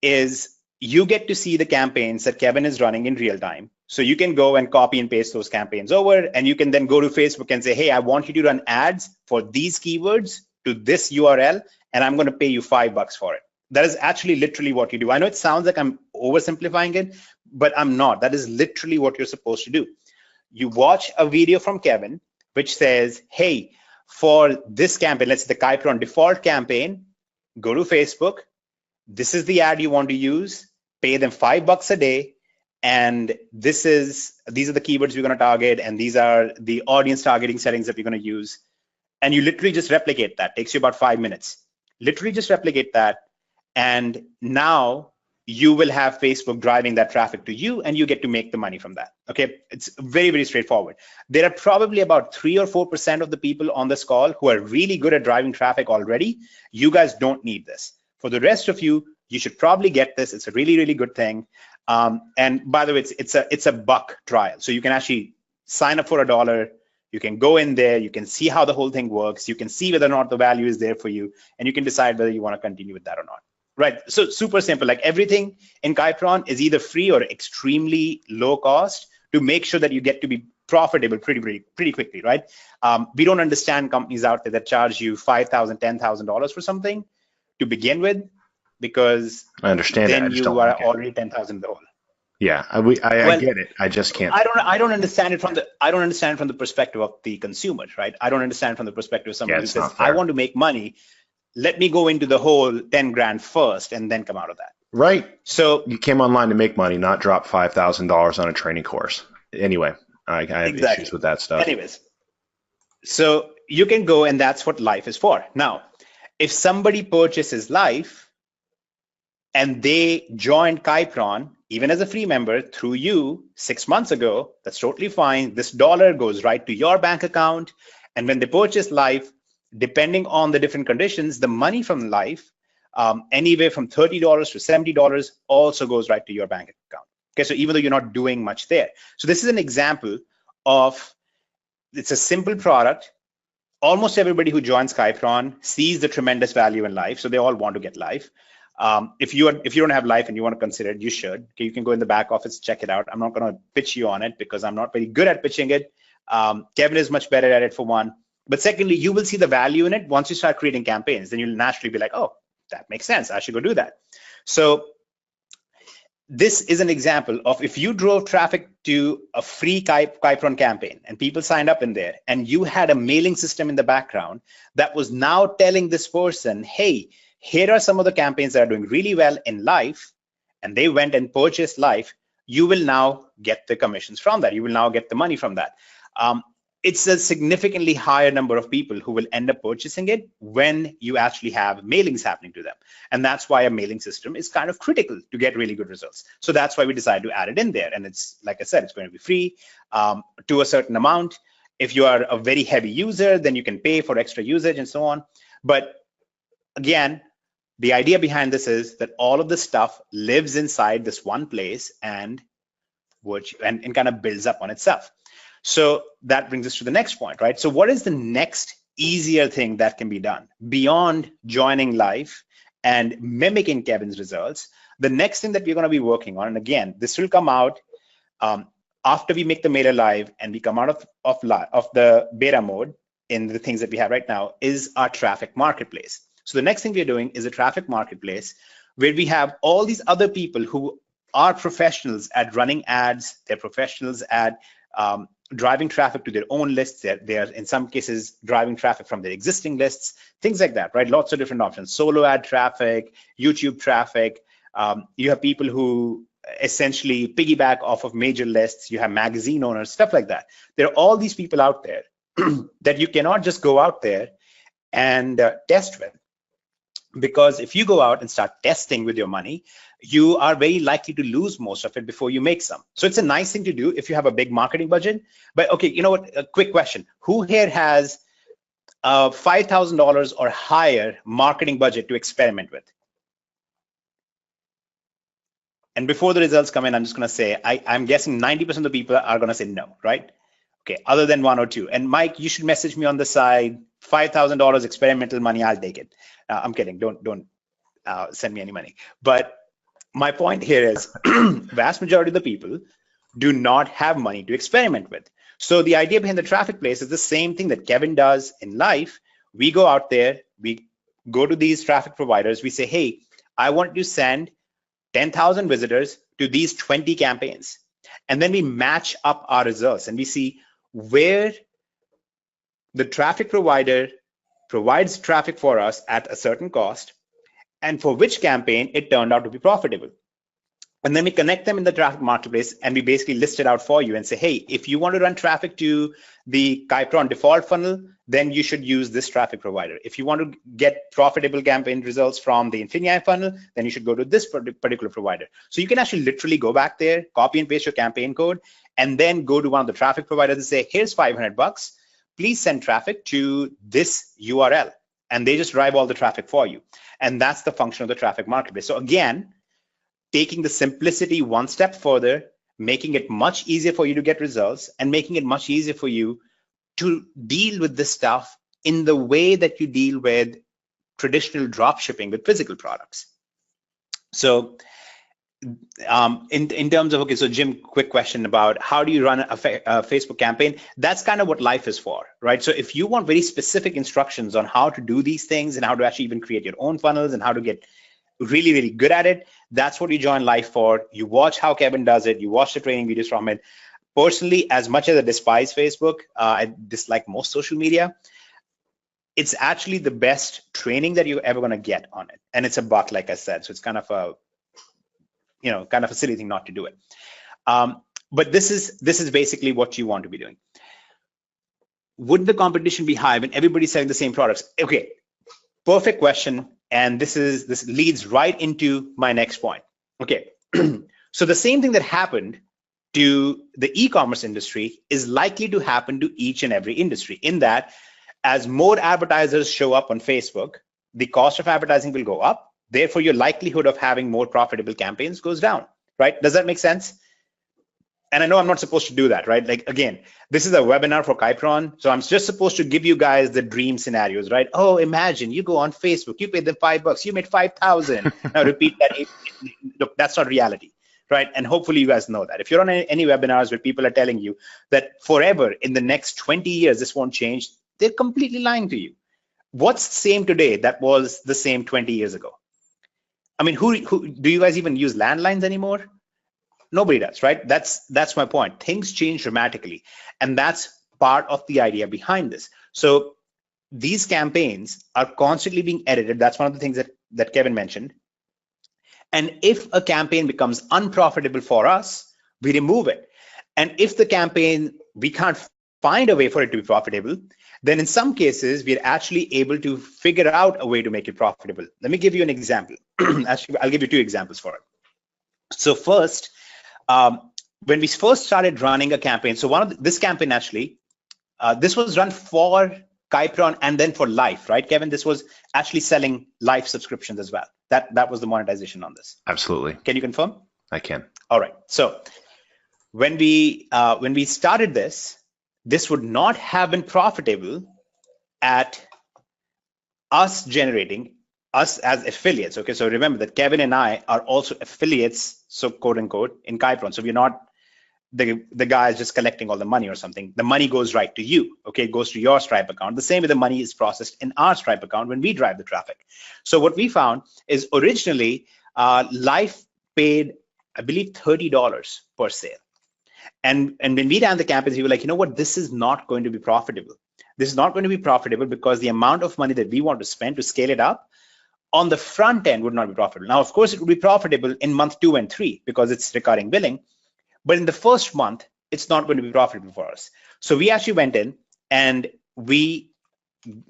is you get to see the campaigns that Kevin is running in real time. So you can go and copy and paste those campaigns over, and you can then go to Facebook and say, hey, I want you to run ads for these keywords to this URL, and I'm going to pay you $5 for it. That is actually literally what you do. I know it sounds like I'm oversimplifying it, but I'm not. That is literally what you're supposed to do. You watch a video from Kevin, which says, hey, for this campaign, let's say the Kypron default campaign, go to Facebook. This is the ad you want to use. Pay them $5 a day. And these are the keywords we're going to target. And these are the audience targeting settings that we're going to use. And you literally just replicate that. Takes you about 5 minutes. Literally just replicate that. And now you will have Facebook driving that traffic to you, and you get to make the money from that. Okay, it's very, very straightforward. There are probably about 3 or 4% of the people on this call who are really good at driving traffic already. You guys don't need this. For the rest of you, you should probably get this. It's a really, really good thing. And by the way, it's a $1 trial. So you can actually sign up for $1. You can go in there, you can see how the whole thing works. You can see whether or not the value is there for you, and you can decide whether you want to continue with that or not. Right, so super simple. Like everything in Kypron is either free or extremely low cost to make sure that you get to be profitable pretty quickly, right? We don't understand companies out there that charge you $5,000, $10,000 for something to begin with, because I understand then that. you are already 10,000 in the hole. Yeah, I get it. I just can't. I don't understand it from the perspective of the consumer, right? I don't understand from the perspective of someone who says, I want to make money. Let me go into the whole 10 grand first and then come out of that. Right. So you came online to make money, not drop $5,000 on a training course. Anyway, I have issues with that stuff. Anyways, so you can go, and that's what L.I.F.E is for. Now, if somebody purchases L.I.F.E and they joined Kypron, even as a free member through you 6 months ago, that's totally fine. This dollar goes right to your bank account. And when they purchase L.I.F.E, depending on the different conditions, the money from L.I.F.E, anywhere from $30 to $70 also goes right to your bank account. Okay, so even though you're not doing much there. So this is an example of it's a simple product. Almost everybody who joins Kypron sees the tremendous value in L.I.F.E, so they all want to get L.I.F.E. If you don't have L.I.F.E and you want to consider it, you should. Okay, you can go in the back office, check it out. I'm not going to pitch you on it because I'm not very good at pitching it. Kevin is much better at it, for one. But secondly, you will see the value in it once you start creating campaigns. Then you'll naturally be like, oh, that makes sense. I should go do that. So this is an example of if you drove traffic to a free Kypron campaign and people signed up in there, and you had a mailing system in the background that was now telling this person, hey, here are some of the campaigns that are doing really well in L.I.F.E, and they went and purchased L.I.F.E, you will now get the commissions from that. You will now get the money from that. It's a significantly higher number of people who will end up purchasing it when you actually have mailings happening to them. And that's why a mailing system is kind of critical to get really good results. So that's why we decided to add it in there. And it's, like I said, it's going to be free to a certain amount. If you are a very heavy user, then you can pay for extra usage and so on. But again, the idea behind this is that all of this stuff lives inside this one place and kind of builds up on itself. So that brings us to the next point, right? So what is the next easier thing that can be done beyond joining L.I.F.E and mimicking Kevin's results? The next thing that we're going to be working on, and again, this will come out after we make the mailer live and we come out of the beta mode in the things that we have right now, is our traffic marketplace. So the next thing we're doing is a traffic marketplace where we have all these other people who are professionals at running ads. They're professionals at driving traffic to their own lists. They're in some cases driving traffic from their existing lists, things like that, right? Lots of different options, solo ad traffic, YouTube traffic. You have people who essentially piggyback off of major lists. You have magazine owners, stuff like that. There are all these people out there that you cannot just go out there and test with. Because if you go out and start testing with your money, you are very likely to lose most of it before you make some. So it's a nice thing to do if you have a big marketing budget. But okay, you know what? A quick question. Who here has $5,000 or higher marketing budget to experiment with? And before the results come in, I'm just going to say, I'm guessing 90% of the people are going to say no, right? Okay, other than one or two. And Mike, you should message me on the side, $5,000 experimental money, I'll take it. I'm kidding, don't send me any money. But my point here is vast majority of the people do not have money to experiment with. So the idea behind the traffic place is the same thing that Kevin does in L.I.F.E. We go out there, we go to these traffic providers, we say, hey, I want to send 10,000 visitors to these 20 campaigns. And then we match up our results and we see where the traffic provider provides traffic for us at a certain cost and for which campaign it turned out to be profitable. And then we connect them in the traffic marketplace and we basically list it out for you and say, hey, if you want to run traffic to the Kypron default funnel, then you should use this traffic provider. If you want to get profitable campaign results from the Infinii funnel, then you should go to this particular provider. So you can actually literally go back there, copy and paste your campaign code, and then go to one of the traffic providers and say, here's $500. Please send traffic to this URL. And they just drive all the traffic for you. And that's the function of the traffic marketplace. So again, taking the simplicity one step further, making it much easier for you to get results and making it much easier for you to deal with this stuff in the way that you deal with traditional drop shipping with physical products. So in terms of, okay, so Jim, quick question about how do you run a Facebook campaign? That's kind of what L.I.F.E is for, right? So if you want very specific instructions on how to do these things and how to actually even create your own funnels and how to get really, really good at it, that's what you join L.I.F.E for. You watch how Kevin does it, you watch the training videos from it. Personally, as much as I despise Facebook, I dislike most social media, it's actually the best training that you're ever going to get on it. And it's a buck, like I said, so it's kind of a, you know, kind of a silly thing not to do it. But this is basically what you want to be doing. Would the competition be high when everybody's selling the same products? Okay, perfect question. And this leads right into my next point. Okay, so the same thing that happened to the e-commerce industry is likely to happen to each and every industry, in that as more advertisers show up on Facebook, the cost of advertising will go up. Therefore, your likelihood of having more profitable campaigns goes down, right? Does that make sense? And I know I'm not supposed to do that, right? Like, again, this is a webinar for Kypron, so I'm just supposed to give you guys the dream scenarios, right? Oh, imagine you go on Facebook, you paid them $5, you made 5,000. Now repeat that. Look, that's not reality, right? And hopefully you guys know that. If you're on any webinars where people are telling you that forever in the next 20 years this won't change, they're completely lying to you. What's the same today that was the same 20 years ago? I mean, who do you guys even use landlines anymore? Nobody does, right? That's my point. Things change dramatically, and that's part of the idea behind this. So these campaigns are constantly being edited. That's one of the things that Kevin mentioned. And if a campaign becomes unprofitable for us, we remove it. And if the campaign, we can't find a way for it to be profitable, then in some cases, we're actually able to figure out a way to make it profitable. Let me give you an example. Actually, I'll give you 2 examples for it. So first, when we first started running a campaign, so this campaign actually, this was run for Kypron and then for Life, right, Kevin? This was actually selling Life subscriptions as well. That was the monetization on this. Absolutely. Can you confirm? I can. All right. So when we started this would not have been profitable at us generating us as affiliates. Okay, so remember that Kevin and I are also affiliates, so quote unquote, in Kypron. So we're not the guy is just collecting all the money or something. The money goes right to you. Okay, it goes to your Stripe account. The same way the money is processed in our Stripe account when we drive the traffic. So what we found is originally Life paid, I believe, $30 per sale. And when we ran the campaigns, we were like, you know what, this is not going to be profitable. This is not going to be profitable because the amount of money that we want to spend to scale it up on the front end would not be profitable. Now, of course, it would be profitable in month 2 and 3 because it's recurring billing. But in the first month, it's not going to be profitable for us. So we actually went in and we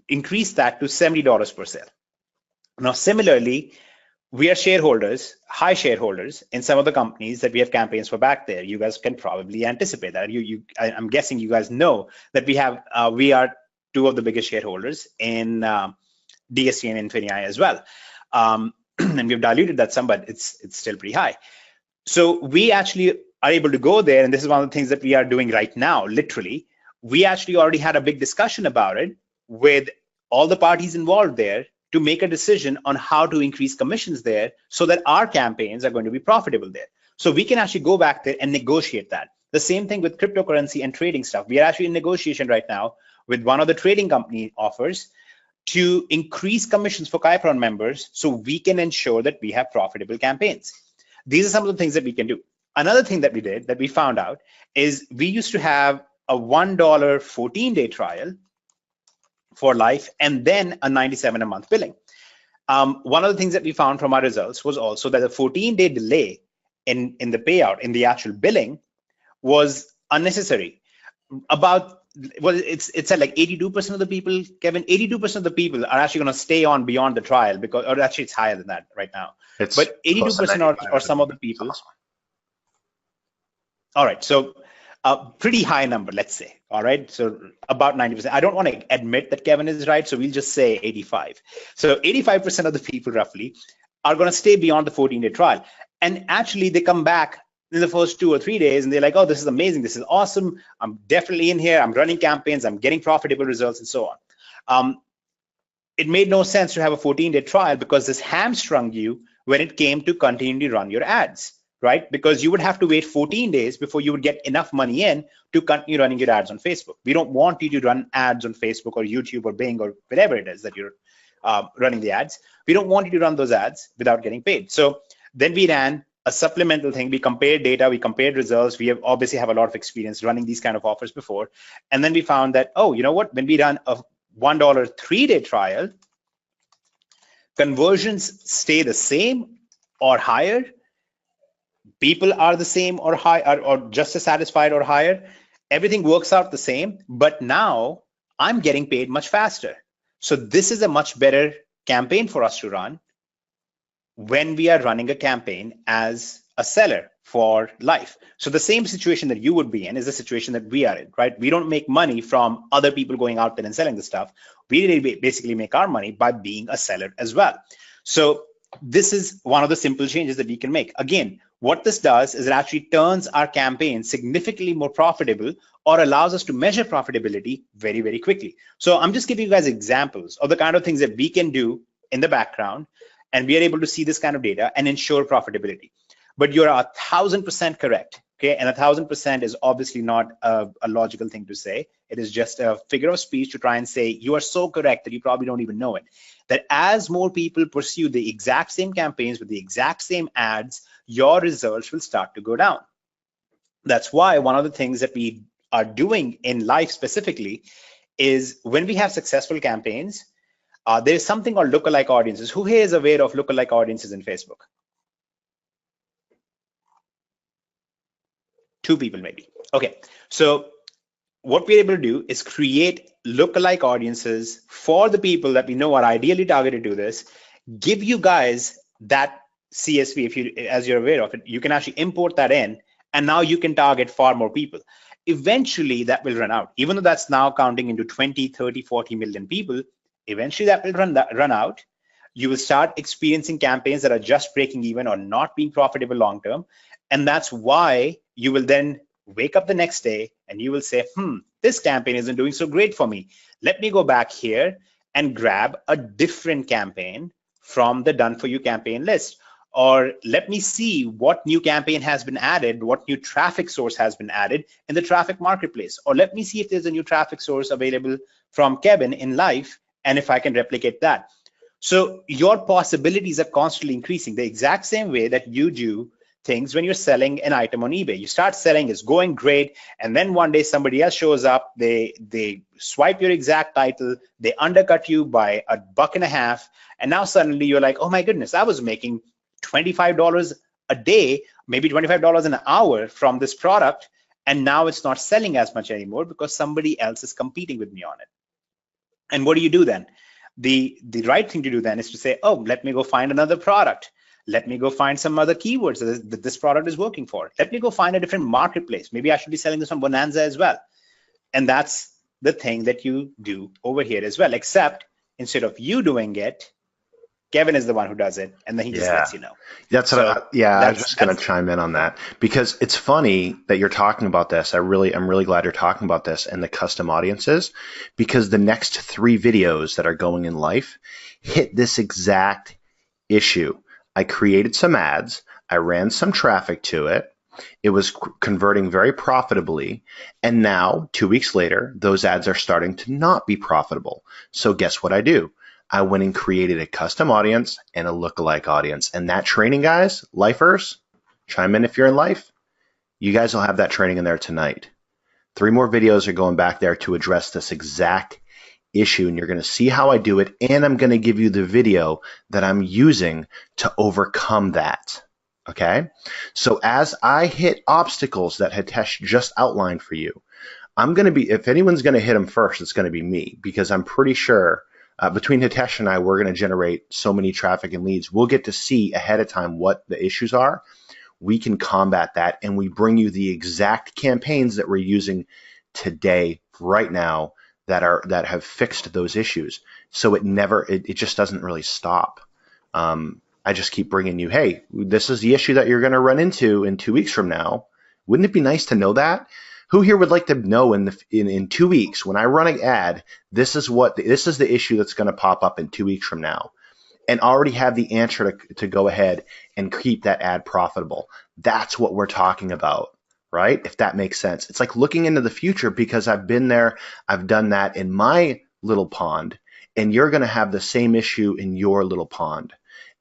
increased that to $70 per sale. Now, similarly, we are shareholders, high shareholders in some of the companies that we have campaigns for back there. You guys can probably anticipate that. I'm guessing you guys know that we are 2 of the biggest shareholders in DST and Infinii as well. And we've diluted that some, but it's still pretty high. So we actually are able to go there, and this is one of the things that we are doing right now, literally. We actually already had a big discussion about it with all the parties involved there to make a decision on how to increase commissions there so that our campaigns are going to be profitable there. So we can actually go back there and negotiate that. The same thing with cryptocurrency and trading stuff. We are actually in negotiation right now with one of the trading company offers to increase commissions for Kypron members so we can ensure that we have profitable campaigns. These are some of the things that we can do. Another thing that we did, that we found out, is we used to have a $1 14-day trial for Life and then a $97 a month billing. One of the things that we found from our results was also that a 14-day delay in the payout, in the actual billing, was unnecessary. It's at like 82% of the people, Kevin, 82% of the people are actually going to stay on beyond the trial because, or actually it's higher than that right now. But 82% or some of the people. All right, so a pretty high number, let's say. All right, so about 90%. I don't want to admit that Kevin is right, so we'll just say 85. So 85% of the people roughly are going to stay beyond the 14-day trial. And actually they come back in the first 2 or 3 days and they're like, oh, this is amazing, this is awesome, I'm definitely in here, I'm running campaigns, I'm getting profitable results and so on. It made no sense to have a 14-day trial because this hamstrung you when it came to continuing to run your ads, right? Because you would have to wait 14 days before you would get enough money in to continue running your ads on Facebook. We don't want you to run ads on Facebook or YouTube or Bing or whatever it is that you're running the ads. We don't want you to run those ads without getting paid. So then we ran a supplemental thing. We compared data, we compared results. We obviously have a lot of experience running these kind of offers before. And then we found that, oh, you know what? When we run a $1 3-day trial, conversions stay the same or higher. People are the same or high or just as satisfied or higher. Everything works out the same, but now I'm getting paid much faster. So this is a much better campaign for us to run when we are running a campaign as a seller for Life. So the same situation that you would be in is the situation that we are in, right? We don't make money from other people going out there and selling the stuff. We basically make our money by being a seller as well. So this is one of the simple changes that we can make. Again, what this does is it actually turns our campaign significantly more profitable, or allows us to measure profitability very, very quickly. So I'm just giving you guys examples of the kind of things that we can do in the background, and we are able to see this kind of data and ensure profitability. But you're 1,000% correct, okay? And 1,000% is obviously not a logical thing to say. It is just a figure of speech to try and say you are so correct that you probably don't even know it. That as more people pursue the exact same campaigns with the exact same ads, your results will start to go down. That's why one of the things that we are doing in L.I.F.E specifically is when we have successful campaigns, there's something called lookalike audiences. Who here is aware of lookalike audiences in Facebook? 2 people maybe. Okay, so what we're able to do is create lookalike audiences for the people that we know are ideally targeted to this, give you guys that CSV. If you, as you're aware of it, you can actually import that in, and now you can target far more people. Eventually that will run out. Even though that's now counting into 20, 30, 40 million people, eventually that will run out. You will start experiencing campaigns that are just breaking even or not being profitable long term. And that's why you will then wake up the next day and you will say, this campaign isn't doing so great for me. Let me go back here and grab a different campaign from the done for you campaign list. Or let me see what new campaign has been added, what new traffic source has been added in the traffic marketplace. Or let me see if there's a new traffic source available from Kevin in L.I.F.E, and if I can replicate that. So your possibilities are constantly increasing the exact same way that you do things when you're selling an item on eBay. You start selling, it's going great, and then one day somebody else shows up, they swipe your exact title, they undercut you by $1.50, and now suddenly you're like, oh my goodness, I was making $25 a day, maybe $25 an hour from this product, and now it's not selling as much anymore because somebody else is competing with me on it. And what do you do then? The right thing to do then is to say, oh, let me go find another product. Let me go find some other keywords that this product is working for. Let me go find a different marketplace. Maybe I should be selling this on Bonanza as well. And that's the thing that you do over here as well, except instead of you doing it, Kevin is the one who does it, and then he just lets you know. That's what I was just going to chime in on that, because it's funny that you're talking about this. I'm really glad you're talking about this and the custom audiences, because the next 3 videos that are going in L.I.F.E hit this exact issue. I created some ads, I ran some traffic to it, it was converting very profitably, and now 2 weeks later, those ads are starting to not be profitable. So guess what I do? I went and created a custom audience and a lookalike audience. And that training, guys, Lifers, chime in if you're in L.I.F E. You guys will have that training in there tonight. 3 more videos are going back there to address this exact issue, and you're going to see how I do it, and I'm going to give you the video that I'm using to overcome that. Okay? So as I hit obstacles that Hitesh just outlined for you, I'm going to be, if anyone's going to hit them first, it's going to be me, because I'm pretty sure between Hitesh and I, we're going to generate so many traffic and leads. We'll get to see ahead of time what the issues are. We can combat that, and we bring you the exact campaigns that we're using today, right now, that have fixed those issues. So it just doesn't really stop. I just keep bringing you, hey, this is the issue that you're going to run into in 2 weeks from now. Wouldn't it be nice to know that? Who here would like to know in 2 weeks when I run an ad, this is the issue that's going to pop up in 2 weeks from now, and already have the answer to go ahead and keep that ad profitable? That's what we're talking about, right? If that makes sense. It's like looking into the future, because I've been there, I've done that in my little pond, and you're going to have the same issue in your little pond.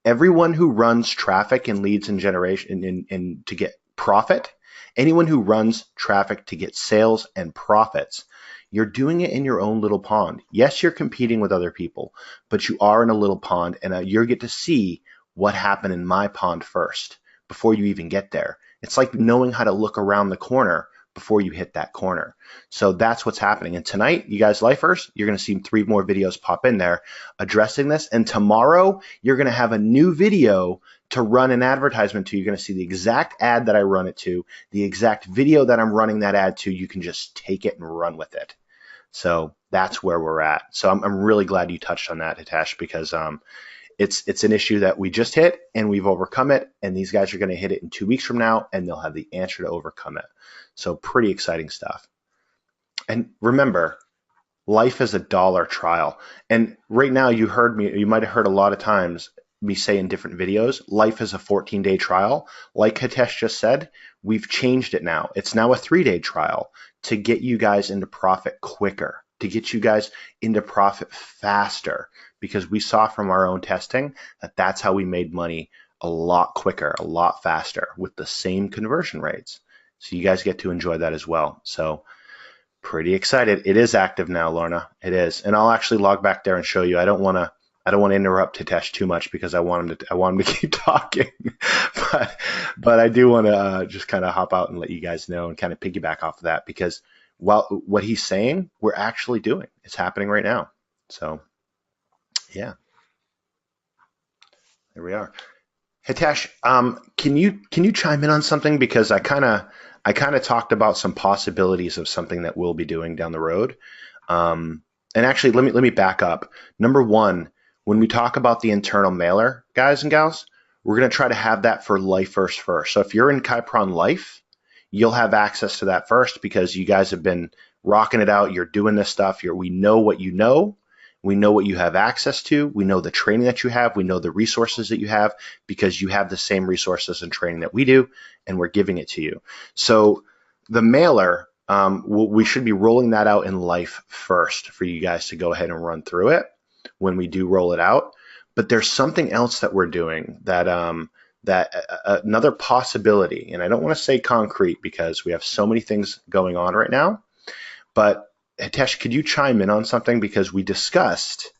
Everyone who runs traffic and leads and generation and to get profit, anyone who runs traffic to get sales and profits, you're doing it in your own little pond. Yes, you're competing with other people, but you are in a little pond, and you get to see what happened in my pond first before you even get there. It's like knowing how to look around the corner before you hit that corner. So that's what's happening. And tonight, you guys Lifers, you're going to see 3 more videos pop in there addressing this. And tomorrow, you're going to have a new video to run an advertisement to. You're going to see the exact ad that I run it to, the exact video that I'm running that ad to. You can just take it and run with it. So that's where we're at. So I'm really glad you touched on that, Hitesh, because It's an issue that we just hit and we've overcome it, and these guys are going to hit it in 2 weeks from now and they'll have the answer to overcome it. So pretty exciting stuff. And remember, life is a dollar trial. And right now you might have heard a lot of times me say in different videos, life is a 14-day trial. Like Hitesh just said, we've changed it now. It's now a 3-day trial to get you guys into profit quicker, to get you guys into profit faster, because we saw from our own testing that that's how we made money a lot quicker, a lot faster with the same conversion rates. So you guys get to enjoy that as well. So pretty excited. It is active now, Lorna. It is. And I'll actually log back there and show you. I don't want to interrupt Hitesh too much because I want him to keep talking. but I do want to just kind of hop out and let you guys know and kind of piggyback off of that, because what he's saying, we're actually doing. It's happening right now. So yeah. There we are. Hitesh, can you chime in on something, because I kind of talked about some possibilities of something that we'll be doing down the road. And actually, let me back up. Number one, when we talk about the internal mailer, guys and gals, we're going to try to have that for Lifers first. So if you're in Kypron Life, you'll have access to that first, because you guys have been rocking it out. You're doing this stuff. We know what you know. We know what you have access to. We know the training that you have. We know the resources that you have, because you have the same resources and training that we do, and we're giving it to you. So the mailer, we should be rolling that out in Life first for you guys to go ahead and run through it when we do roll it out. But there's something else that we're doing that another possibility, and I don't want to say concrete because we have so many things going on right now, but Hitesh, could you chime in on something? Because we discussed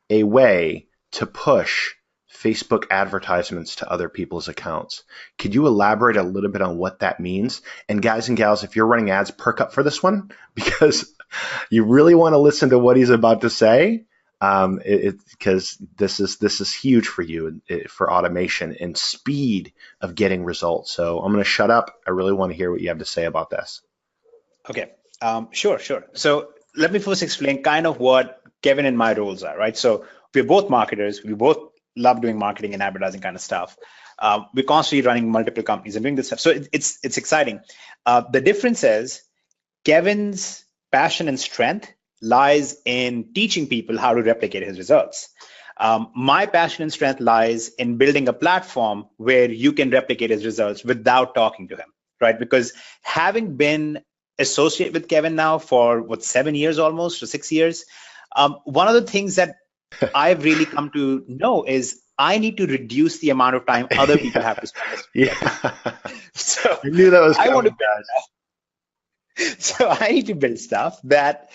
a way to push Facebook advertisements to other people's accounts. Could you elaborate a little bit on what that means? And guys and gals, if you're running ads, perk up for this one, because you really want to listen to what he's about to say, because this is huge for you, for automation and speed of getting results. So I'm going to shut up. I really want to hear what you have to say about this. Okay. Sure. So let me first explain kind of what Kevin and my roles are, right? So we're both marketers. We both love doing marketing and advertising kind of stuff. We're constantly running multiple companies and doing this stuff. So it's exciting. The difference is Kevin's passion and strength lies in teaching people how to replicate his results. My passion and strength lies in building a platform where you can replicate his results without talking to him, right? Because having been associate with Kevin now for 7 years almost, or 6 years. One of the things that I've really come to know is I need to reduce the amount of time other people have to spend. Yeah. So I knew that was coming, guys. So I need to build stuff that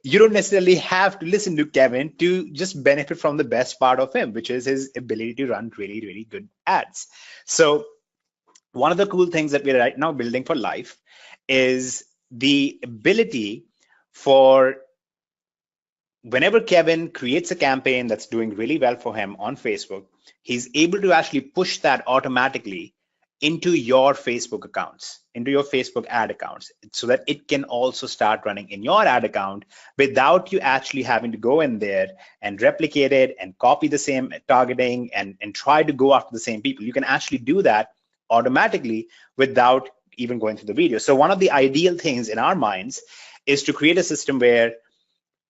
you don't necessarily have to listen to Kevin to just benefit from the best part of him, which is his ability to run really, really good ads. So one of the cool things that we're right now building for Life is the ability for whenever Kevin creates a campaign that's doing really well for him on Facebook, he's able to actually push that automatically into your Facebook accounts, into your Facebook ad accounts, so that it can also start running in your ad account without you actually having to go in there and replicate it and copy the same targeting and try to go after the same people. You can actually do that automatically without even going through the video. So one of the ideal things in our minds is to create a system where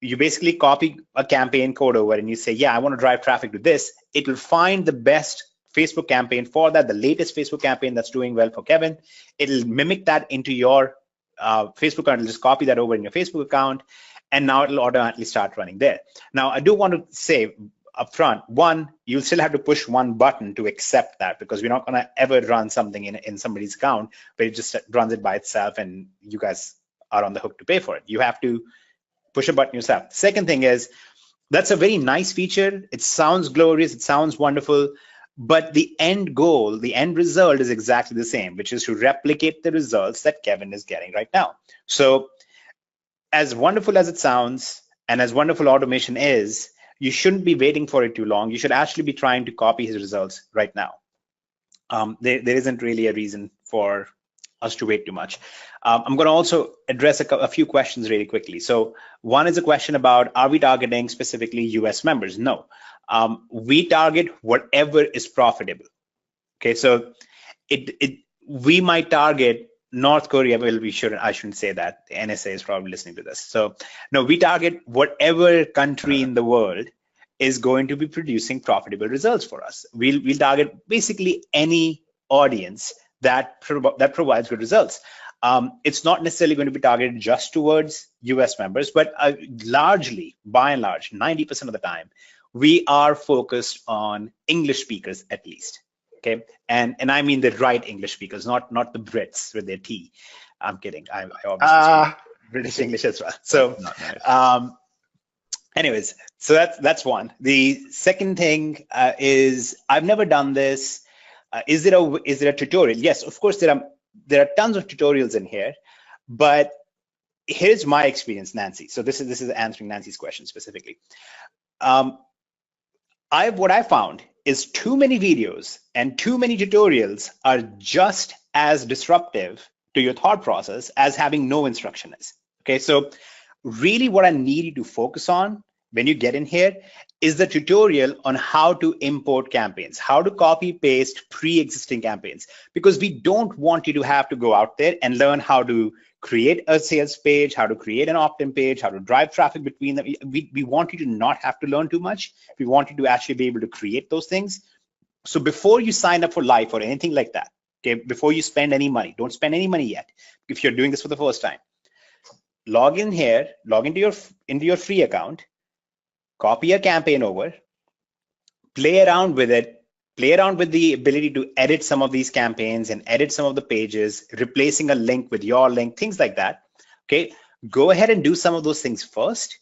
you basically copy a campaign code over and you say, yeah, I want to drive traffic to this. It will find the best Facebook campaign for that, the latest Facebook campaign that's doing well for Kevin. It'll mimic that into your Facebook account. It'll just copy that over in your Facebook account, and now it'll automatically start running there. Now, I do want to say up front, one, you'll still have to push one button to accept that, because we're not going to ever run something in somebody's account, but it just runs it by itself and you guys are on the hook to pay for it. You have to push a button yourself. The second thing is, that's a very nice feature. It sounds glorious. It sounds wonderful. But the end goal, the end result is exactly the same, which is to replicate the results that Kevin is getting right now. So as wonderful as it sounds and as wonderful automation is, you shouldn't be waiting for it too long. You should actually be trying to copy his results right now. There isn't really a reason for us to wait too much. I'm going to also address a few questions really quickly. So one is a question about, are we targeting specifically US members? No. We target whatever is profitable. Okay, so we might target North Korea. Well, I shouldn't say that. The NSA is probably listening to this. So no, we target whatever country in the world is going to be producing profitable results for us. We'll target basically any audience that provides good results. It's not necessarily going to be targeted just towards US members, but largely, by and large, 90% of the time, we are focused on English speakers at least. Okay, and I mean the right English speakers, not the Brits with their T. I'm kidding. I obviously speak British English as well. So, nice. Anyways, so that's one. The second thing is I've never done this. Is there a tutorial? Yes, of course there are tons of tutorials in here, but here's my experience, Nancy. So this is answering Nancy's question specifically. What I found is too many videos and too many tutorials are just as disruptive to your thought process as having no instruction is. Okay, so really what I need you to focus on when you get in here is the tutorial on how to import campaigns, how to copy paste pre-existing campaigns, because we don't want you to have to go out there and learn how to create a sales page, how to create an opt-in page, how to drive traffic between them. We want you to not have to learn too much. We want you to actually be able to create those things. So before you sign up for L.I.F.E or anything like that, okay, before you spend any money, don't spend any money yet. If you're doing this for the first time, log in here, log into your free account, copy a campaign over, play around with it, play around with the ability to edit some of these campaigns and edit some of the pages, replacing a link with your link, things like that. Okay, go ahead and do some of those things first.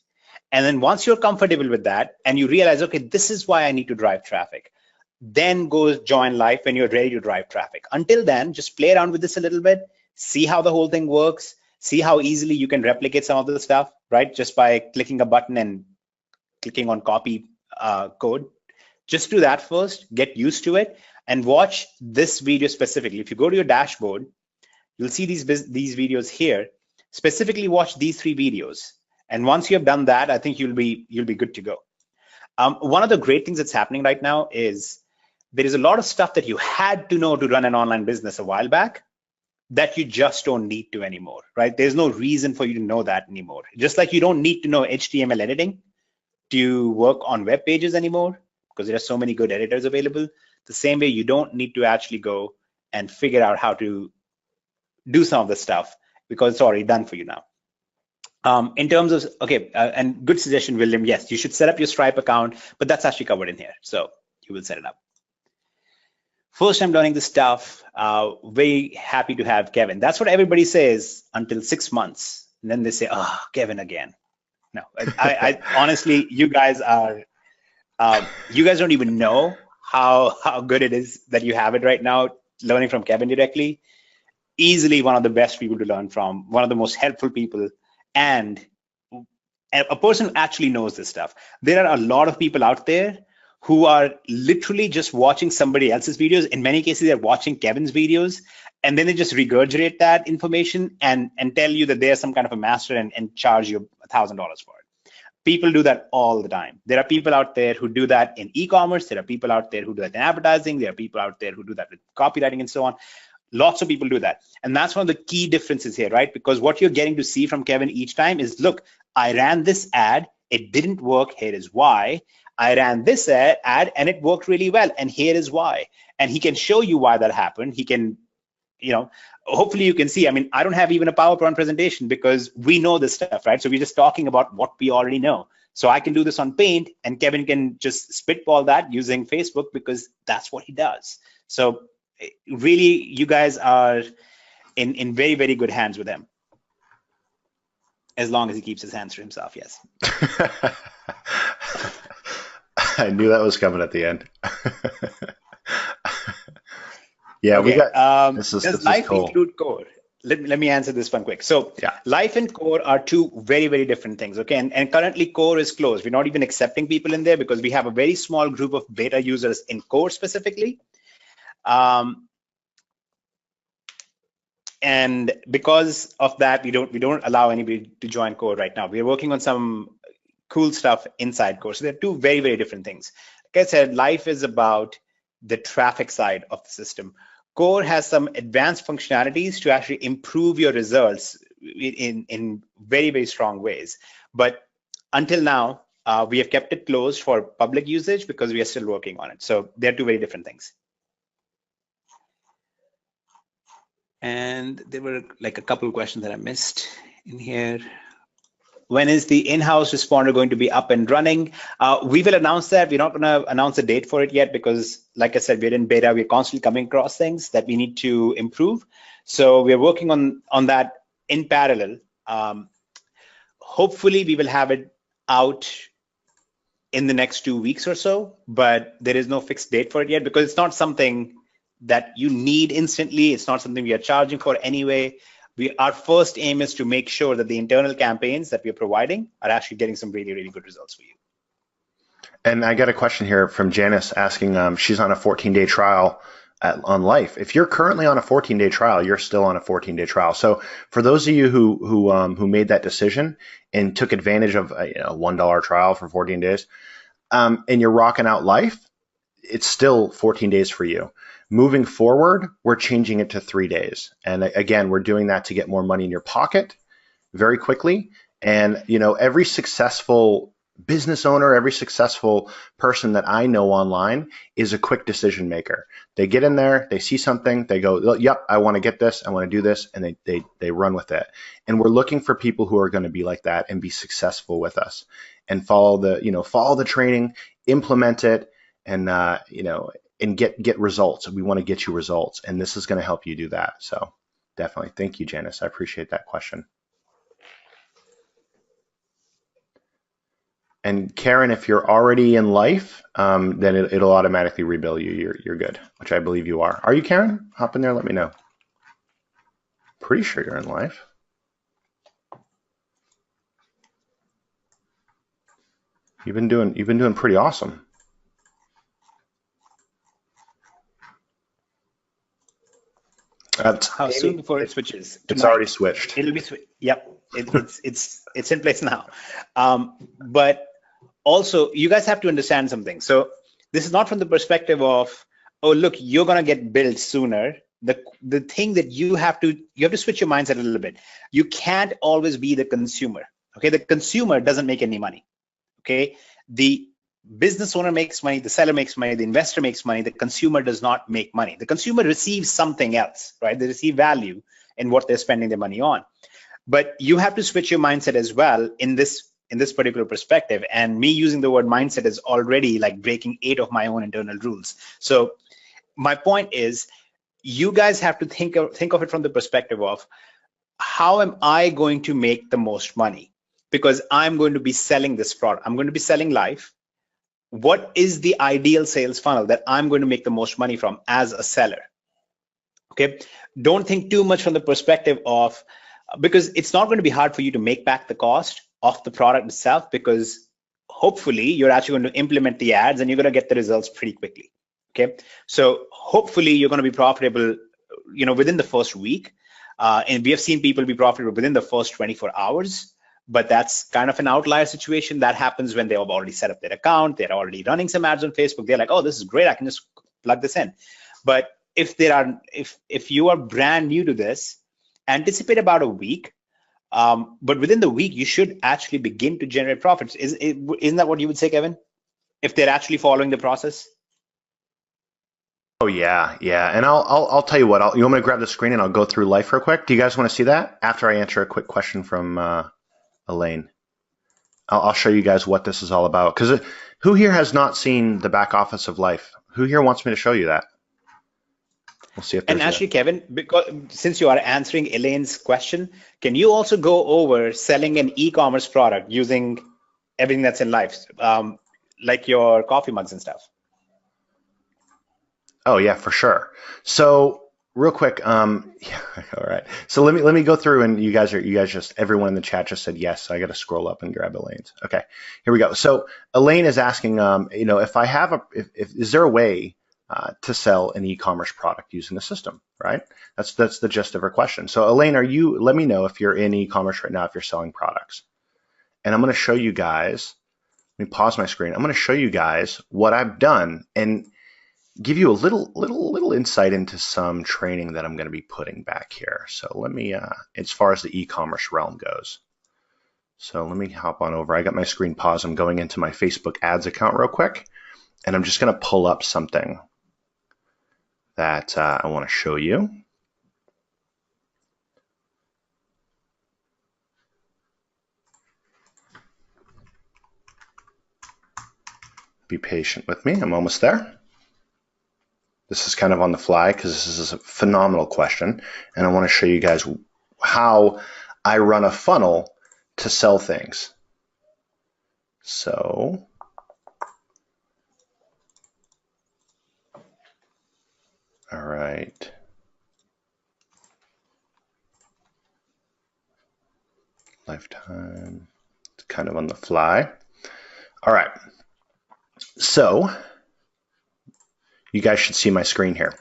And then once you're comfortable with that and you realize, okay, this is why I need to drive traffic, then go join L.I.F.E when you're ready to drive traffic. Until then, just play around with this a little bit, see how the whole thing works, see how easily you can replicate some of the stuff, right? Just by clicking a button and clicking on copy code. Just do that first, get used to it, and watch this video specifically. If you go to your dashboard, you'll see these videos here. Specifically watch these 3 videos. And once you have done that, I think you'll be good to go. One of the great things that's happening right now is there is a lot of stuff that you had to know to run an online business a while back that you just don't need to anymore, right? There's no reason for you to know that anymore. Just like you don't need to know HTML editing to work on web pages anymore, because there are so many good editors available. The same way you don't need to actually go and figure out how to do some of the stuff because it's already done for you now. In terms of, okay, and good suggestion, William, yes, you should set up your Stripe account, but that's actually covered in here. So you will set it up. First time learning this stuff, very happy to have Kevin. That's what everybody says until 6 months. And then they say, oh, Kevin again. No, I honestly, you guys don't even know how good it is that you have it right now, learning from Kevin directly. Easily one of the best people to learn from, one of the most helpful people, and a person who actually knows this stuff. There are a lot of people out there who are literally just watching somebody else's videos. In many cases, they're watching Kevin's videos, and then they just regurgitate that information and tell you that they're some kind of a master and charge you $1,000 for it. People do that all the time. There are people out there who do that in e-commerce. There are people out there who do that in advertising. There are people out there who do that with copywriting and so on. Lots of people do that. And that's one of the key differences here, right? Because what you're getting to see from Kevin each time is, look, I ran this ad. It didn't work. Here is why. I ran this ad and it worked really well. And here is why. And he can show you why that happened. He can, hopefully you can see, I mean, I don't have even a PowerPoint presentation because we know this stuff, right? So we're just talking about what we already know. So I can do this on Paint and Kevin can just spitball that using Facebook because that's what he does. So really, you guys are in very, very good hands with him. As long as he keeps his hands to himself, yes. I knew that was coming at the end. Yeah, okay. We got. Does L.I.F.E cool. include core? Let me answer this one quick. So yeah. L.I.F.E and core are two very, very different things. Okay, and currently core is closed. We're not even accepting people in there because we have a very small group of beta users in core specifically. And because of that, we don't allow anybody to join core right now. We're working on some cool stuff inside core. So they're two very, very different things. like I said, L.I.F.E is about the traffic side of the system. Core has some advanced functionalities to actually improve your results in very, very strong ways. But until now, we have kept it closed for public usage because we are still working on it. So they're two very different things. And there were like a couple of questions that I missed in here. When is the in-house responder going to be up and running? We will announce that. We're not going to announce a date for it yet because, like I said, we're in beta. We're constantly coming across things that we need to improve. So we're working on that in parallel. Hopefully, we will have it out in the next 2 weeks or so, but there is no fixed date for it yet because it's not something that you need instantly. It's not something we are charging for anyway. Our first aim is to make sure that the internal campaigns that we're providing are actually getting some really, really good results for you. And I got a question here from Janice asking, she's on a 14-day trial on L.I.F.E. If you're currently on a 14-day trial, you're still on a 14-day trial. So for those of you who made that decision and took advantage of a $1 trial for 14 days, and you're rocking out L.I.F.E, it's still 14 days for you. Moving forward, we're changing it to 3 days. And again, we're doing that to get more money in your pocket very quickly. And, every successful business owner, every successful person that I know online is a quick decision maker. They get in there, they see something, they go, yep, I want to get this, I want to do this, and they run with it. And we're looking for people who are going to be like that and be successful with us and follow the training, implement it, and and get results. We want to get you results, and this is going to help you do that. So definitely. Thank you, Janice. I appreciate that question. And Karen, if you're already in L.I.F.E, then it'll automatically rebill you. You're good, which I believe you are. Are you, Karen? Hop in there. Let me know. Pretty sure you're in L.I.F.E. You've been doing pretty awesome. How soon before it switches? It's already switched. It'll be switched. Yep, it's in place now. But also, you guys have to understand something. So this is not from the perspective of, oh, look, you're gonna get billed sooner. The thing that you have to switch your mindset a little bit. You can't always be the consumer. Okay, the consumer doesn't make any money. Okay, the business owner makes money, the seller makes money, the investor makes money, the consumer does not make money. The consumer receives something else, right? They receive value in what they're spending their money on. But you have to switch your mindset as well in this particular perspective. And me using the word mindset is already like breaking 8 of my own internal rules. So my point is, you guys have to think of it from the perspective of, how am I going to make the most money? Because I'm going to be selling this product. I'm going to be selling L.I.F.E. What is the ideal sales funnel that I'm going to make the most money from as a seller? Okay, don't think too much from the perspective of, because it's not going to be hard for you to make back the cost of the product itself, because hopefully you're actually going to implement the ads and you're going to get the results pretty quickly. Okay, so hopefully you're going to be profitable, within the first week, and we have seen people be profitable within the first 24 hours. But that's kind of an outlier situation. That happens when they have already set up their account, they're already running some ads on Facebook. They're like, oh, this is great, I can just plug this in. But if you are brand new to this, anticipate about a week. But within the week, you should actually begin to generate profits. Isn't that what you would say, Kevin? If they're actually following the process? Oh yeah. And I'll tell you what. You want me to grab the screen and I'll go through L.I.F.E real quick? Do you guys want to see that after I answer a quick question from Elaine? I'll show you guys what this is all about. Because who here has not seen the back office of L.I.F.E? Who here wants me to show you that? We'll see if there's. And actually, Kevin, because since you are answering Elaine's question, can you also go over selling an e-commerce product using everything that's in L.I.F.E, like your coffee mugs and stuff? Oh yeah, for sure. So real quick, yeah, all right. So let me go through, and you guys just, everyone in the chat just said yes. So I got to scroll up and grab Elaine's. Okay, here we go. So Elaine is asking, if is there a way to sell an e-commerce product using the system, right? That's the gist of her question. So Elaine, let me know if you're in e-commerce right now, if you're selling products. And I'm going to show you guys Let me pause my screen. I'm going to show you guys what I've done and give you a little insight into some training that I'm going to be putting back here. So let me, as far as the e-commerce realm goes. So let me hop on over. I got my screen paused. I'm going into my Facebook ads account real quick, and I'm just going to pull up something that I want to show you. Be patient with me. I'm almost there. This is kind of on the fly because this is a phenomenal question, and I want to show you guys how I run a funnel to sell things. So all right. Lifetime. It's kind of on the fly. All right. So you guys should see my screen here.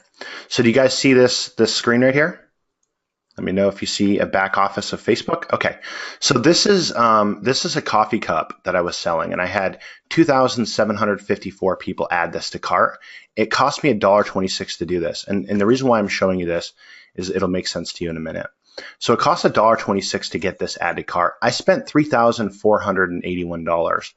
So do you guys see this screen right here? Let me know if you see a back office of Facebook. Okay, so this is a coffee cup that I was selling, and I had 2,754 people add this to cart. It cost me $1.26 to do this, and the reason why I'm showing you this is it'll make sense to you in a minute. So it costs $1.26 to get this add to cart. I spent $3,481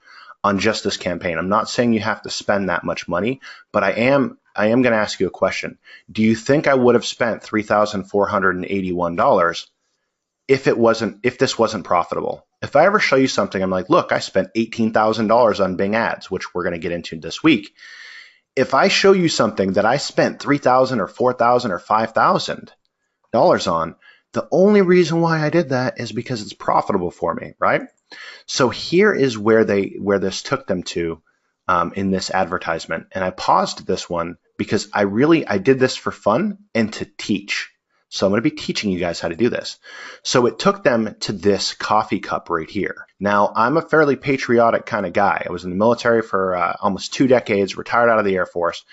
on just this campaign. I'm not saying you have to spend that much money, but I am going to ask you a question. Do you think I would have spent $3,481 if this wasn't profitable? If I ever show you something, I'm like, look, I spent $18,000 on Bing ads, which we're going to get into this week. If I show you something that I spent $3,000 or $4,000 or $5,000 on, the only reason why I did that is because it's profitable for me, right? So here is where this took them to in this advertisement. And I paused this one because I did this for fun and to teach. So I'm going to be teaching you guys how to do this. So it took them to this coffee cup right here. Now, I'm a fairly patriotic kind of guy. I was in the military for almost 2 decades, retired out of the Air Force.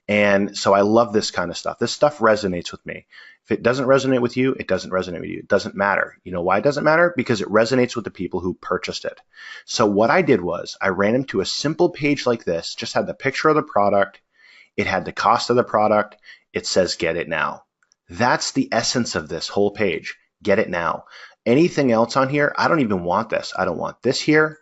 And so I love this kind of stuff. This stuff resonates with me. If it doesn't resonate with you, it doesn't resonate with you. It doesn't matter. You know why it doesn't matter? Because it resonates with the people who purchased it. So what I did was I ran them to a simple page like this, just had the picture of the product. It had the cost of the product. It says, get it now. That's the essence of this whole page. Get it now. Anything else on here, I don't even want this. I don't want this here.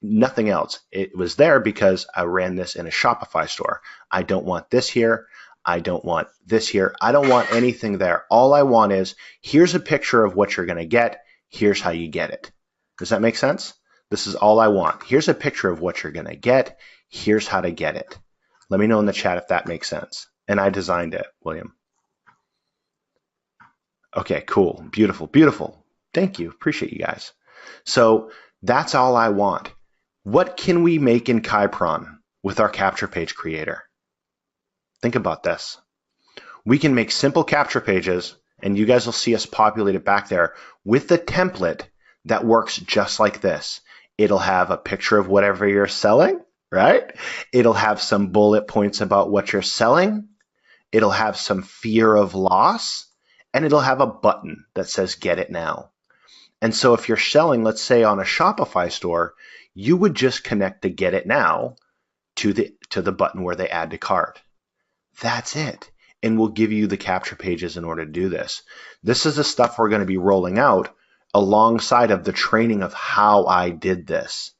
Nothing else. It was there because I ran this in a Shopify store. I don't want this here. I don't want this here. I don't want anything there. All I want is, here's a picture of what you're going to get. Here's how you get it. Does that make sense? This is all I want. Here's a picture of what you're going to get. Here's how to get it. Let me know in the chat if that makes sense. And I designed it, William. Okay, cool. Beautiful, beautiful. Thank you. Appreciate you guys. So that's all I want. What can we make in Kypron with our capture page creator? Think about this. We can make simple capture pages, and you guys will see us populate it back there with the template that works just like this. It'll have a picture of whatever you're selling, right? It'll have some bullet points about what you're selling. It'll have some fear of loss, and it'll have a button that says get it now. And so if you're selling, let's say on a Shopify store, you would just connect the get it now to the button where they add to cart. That's it. And we'll give you the capture pages in order to do this. This is the stuff we're going to be rolling out alongside of the training of how I did this.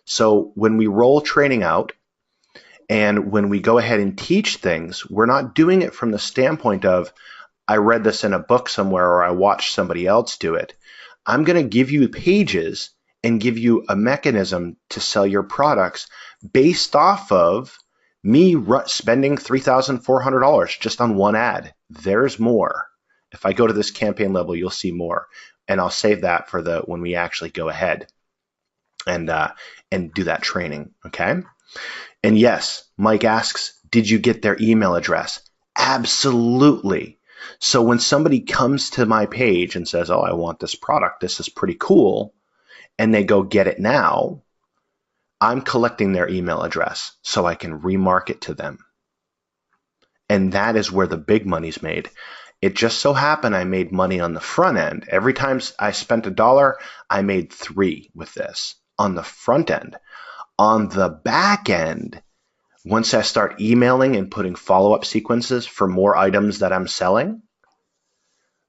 So when we roll training out and when we go ahead and teach things, we're not doing it from the standpoint of, I read this in a book somewhere or I watched somebody else do it. I'm going to give you pages and give you a mechanism to sell your products based off of me spending $3,400 just on one ad. There's more. If I go to this campaign level, you'll see more. And I'll save that for when we actually go ahead and do that training, okay? And yes, Mike asks, did you get their email address? Absolutely. So when somebody comes to my page and says, oh, I want this product, this is pretty cool, and they go get it now, I'm collecting their email address so I can remarket to them. And that is where the big money's made. It just so happened I made money on the front end. Every time I spent $1, I made $3 with this on the front end. On the back end, once I start emailing and putting follow-up sequences for more items that I'm selling,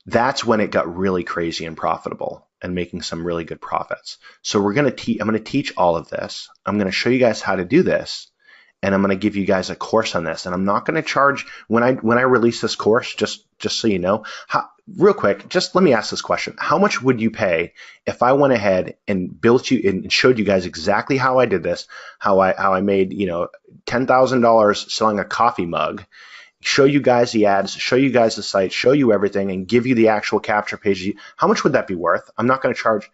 that's when it got really crazy and profitable and making some really good profits. So I'm going to teach all of this. I'm going to show you guys how to do this, and I'm going to give you guys a course on this. And I'm not going to charge when I release this course, just so you know. Real quick, just let me ask this question. How much would you pay if I went ahead and built you and showed you guys exactly how I did this, how I made, $10,000 selling a coffee mug, show you guys the ads, show you guys the site, show you everything, and give you the actual capture page? How much would that be worth? I'm not going to charge.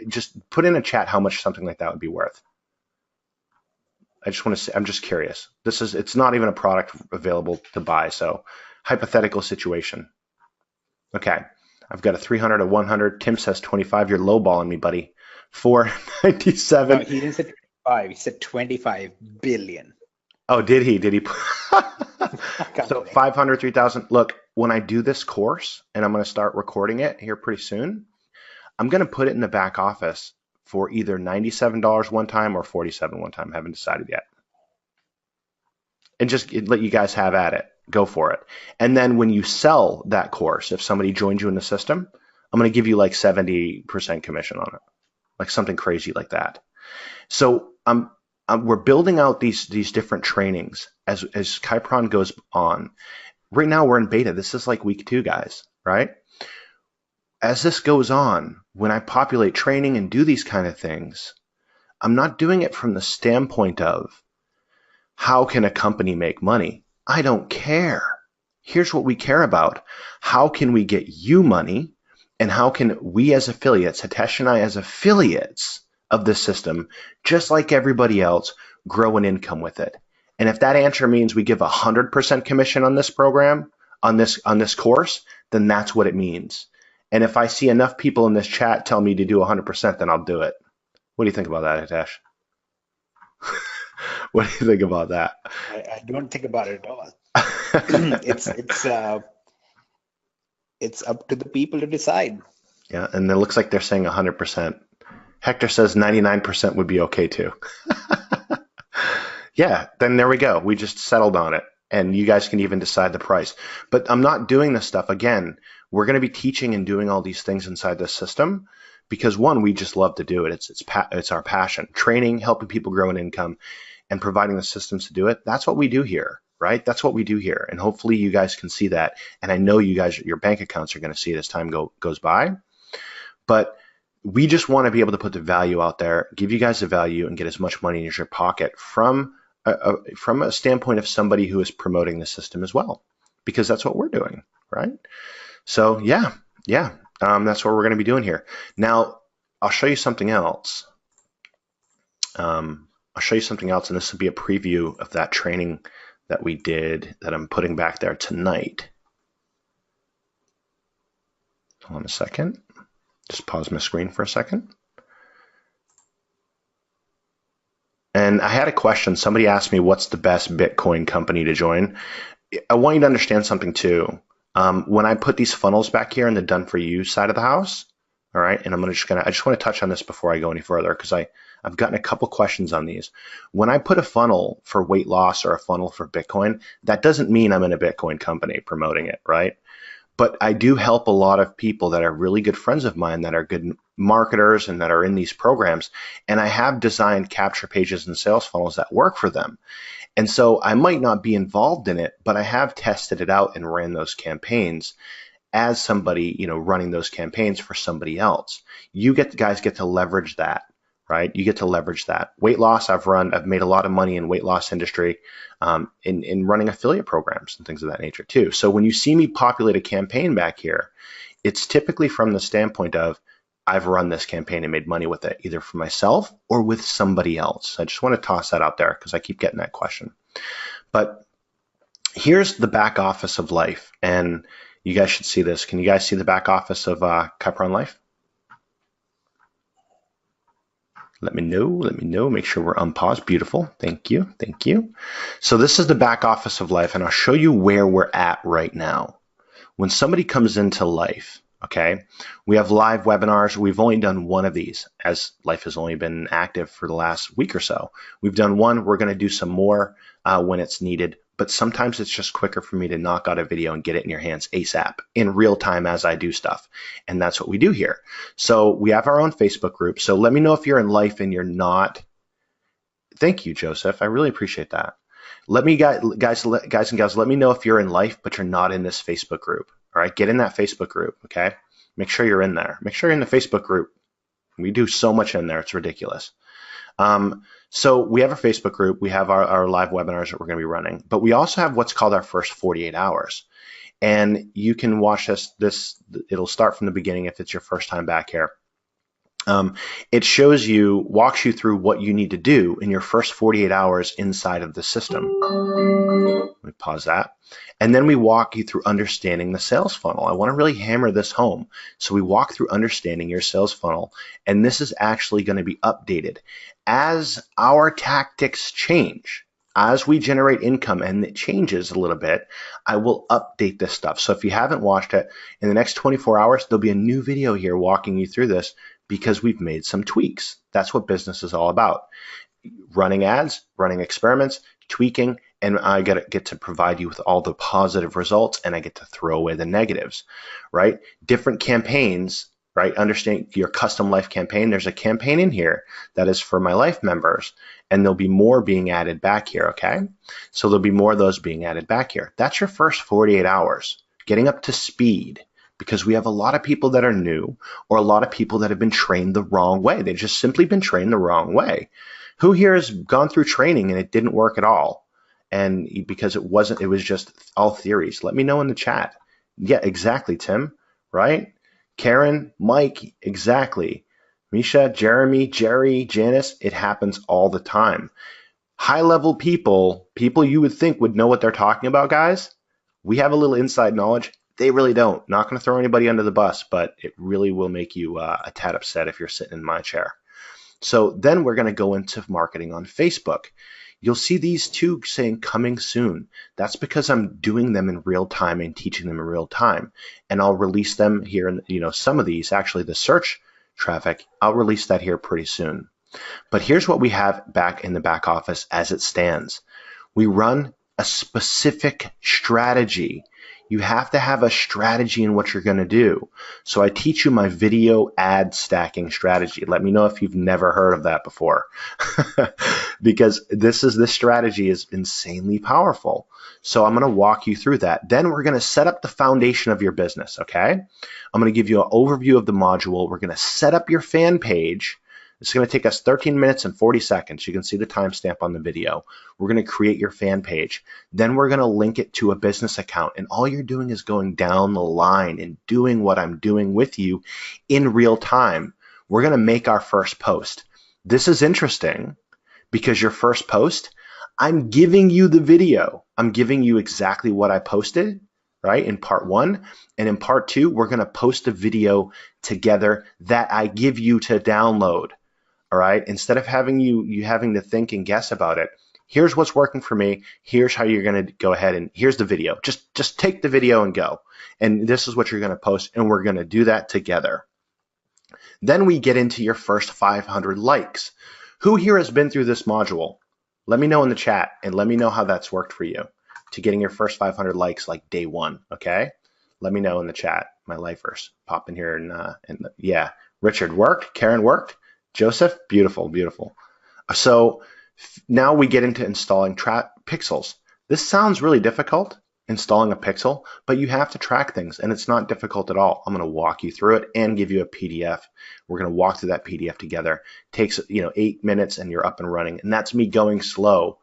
Just put in a chat how much something like that would be worth. I just want to say, I'm just curious. It's not even a product available to buy. So hypothetical situation. Okay. I've got a 300, a 100. Tim says 25. You're lowballing me, buddy. 497. No, he didn't say 25. He said 25 billion. Oh, did he? So 500, 3,000. Look, when I do this course, and I'm going to start recording it here pretty soon, I'm going to put it in the back office for either $97 one time or $47 one time. I haven't decided yet. And just let you guys have at it. Go for it. And then when you sell that course, if somebody joins you in the system, I'm going to give you like 70% commission on it, like something crazy like that. So we're building out these different trainings as Kypron goes on. Right now we're in beta. This is like week 2, guys, right? As this goes on, when I populate training and do these kind of things, I'm not doing it from the standpoint of how can a company make money? I don't care. Here's what we care about. How can we get you money? And how can we as affiliates, Hitesh and I as affiliates of the system, just like everybody else, grow an income with it? And if that answer means we give 100% commission on this program, on this course, then that's what it means. And if I see enough people in this chat tell me to do 100%, then I'll do it. What do you think about that, Hitesh? What do you think about that? I don't think about it at all. It's up to the people to decide. Yeah, and it looks like they're saying 100%. Hector says 99% would be okay too. Yeah, then there we go. We just settled on it, and you guys can even decide the price. But I'm not doing this stuff. Again, we're going to be teaching and doing all these things inside this system because, one, we just love to do it. It's our passion. Training, helping people grow an income, and providing the systems to do it. That's what we do here, right? That's what we do here. And hopefully you guys can see that. And I know you guys, your bank accounts are going to see it as time goes by. But we just want to be able to put the value out there, give you guys the value, and get as much money in your pocket from a standpoint of somebody who is promoting the system as well, because that's what we're doing, right? So yeah, that's what we're going to be doing here. Now, I'll show you something else. And this will be a preview of that training that we did that I'm putting back there tonight. Hold on a second. Just pause my screen for a second. And I had a question. Somebody asked me, what's the best Bitcoin company to join? I want you to understand something too. When I put these funnels back here in the done for you side of the house, all right, and I just want to touch on this before I go any further because I've gotten a couple questions on these. When I put a funnel for weight loss or a funnel for Bitcoin, that doesn't mean I'm in a Bitcoin company promoting it, right? But I do help a lot of people that are really good friends of mine that are good marketers and that are in these programs. And I have designed capture pages and sales funnels that work for them. And so I might not be involved in it, but I have tested it out and ran those campaigns as somebody, running those campaigns for somebody else. You guys get to leverage that, right? You get to leverage that. Weight loss, I've made a lot of money in weight loss industry in running affiliate programs and things of that nature too. So when you see me populate a campaign back here, it's typically from the standpoint of I've run this campaign and made money with it, either for myself or with somebody else. I just want to toss that out there because I keep getting that question. But here's the back office of L.I.F E, and you guys should see this. Can you guys see the back office of Kypron L.I.F E? Let me know. Make sure we're unpaused. Beautiful. Thank you. So this is the back office of L.I.F E, and I'll show you where we're at right now. When somebody comes into L.I.F E, okay? We have live webinars. We've only done one of these, as Life has only been active for the last week or so. We've done one. We're going to do some more when it's needed, but sometimes it's just quicker for me to knock out a video and get it in your hands ASAP in real time as I do stuff. And that's what we do here. So we have our own Facebook group. So let me know if you're in Life and you're not. Thank you, Joseph. I really appreciate that. Let me, guys and gals, let me know if you're in Life, but you're not in this Facebook group. All right, get in that Facebook group, okay? Make sure you're in there. Make sure you're in the Facebook group. We do so much in there. It's ridiculous. So we have our Facebook group. We have our live webinars that we're going to be running, but we also have what's called our first 48 hours. And you can watch this. It'll start from the beginning if it's your first time back here. It walks you through what you need to do in your first 48 hours inside of the system. Let me pause that. And then we walk you through understanding the sales funnel. I want to really hammer this home. So we walk through understanding your sales funnel, and this is actually going to be updated. As our tactics change, as we generate income and it changes a little bit, I will update this stuff. So if you haven't watched it, in the next 24 hours, there'll be a new video here walking you through this because we've made some tweaks. That's what business is all about. Running ads, running experiments, tweaking, and I get to provide you with all the positive results, and I get to throw away the negatives, right? Different campaigns, right? Understand your custom Life campaign. There's a campaign in here that is for my Life members, and there'll be more being added back here, okay? So there'll be more of those being added back here. That's your first 48 hours, getting up to speed, because we have a lot of people that are new or a lot of people that have been trained the wrong way. They've just simply been trained the wrong way. Who here has gone through training and it didn't work at all? And because it was just all theories. Let me know in the chat. Yeah, exactly, Tim, right? Karen, Mike, exactly. Misha, Jeremy, Jerry, Janice, it happens all the time. High-level people you would think would know what they're talking about, guys. We have a little inside knowledge. They really don't. Not going to throw anybody under the bus, but it really will make you a tad upset if you're sitting in my chair. So then we're going to go into marketing on Facebook. You'll see these two saying coming soon. That's because I'm doing them in real time and teaching them in real time. And I'll release them here. And some of these, actually the search traffic, I'll release that here pretty soon. But here's what we have back in the back office as it stands. We run a specific strategy. You have to have a strategy in what you're going to do. So I teach you my video ad stacking strategy. Let me know if you've never heard of that before, because this strategy is insanely powerful. So I'm going to walk you through that. Then we're going to set up the foundation of your business. Okay. I'm going to give you an overview of the module. We're going to set up your fan page. It's going to take us 13 minutes and 40 seconds. You can see the timestamp on the video. We're going to create your fan page. Then we're going to link it to a business account. And all you're doing is going down the line and doing what I'm doing with you in real time. We're going to make our first post. This is interesting because your first post, I'm giving you the video. I'm giving you exactly what I posted, right, in part 1. And in part 2, we're going to post a video together that I give you to download. All right. Instead of having you having to think and guess about it, here's what's working for me. Here's how you're going to go ahead, and here's the video. Just take the video and go. And this is what you're going to post, and we're going to do that together. Then we get into your first 500 likes. Who here has been through this module? Let me know in the chat, and let me know how that's worked for you to getting your first 500 likes like day 1. Okay. Let me know in the chat. My lifers pop in here and yeah, Richard worked. Karen worked. Joseph, beautiful, beautiful. So now we get into installing pixels. This sounds really difficult, installing a pixel, but you have to track things, and it's not difficult at all. I'm going to walk you through it and give you a PDF. We're going to walk through that PDF together. It takes 8 minutes, and you're up and running, and that's me going slow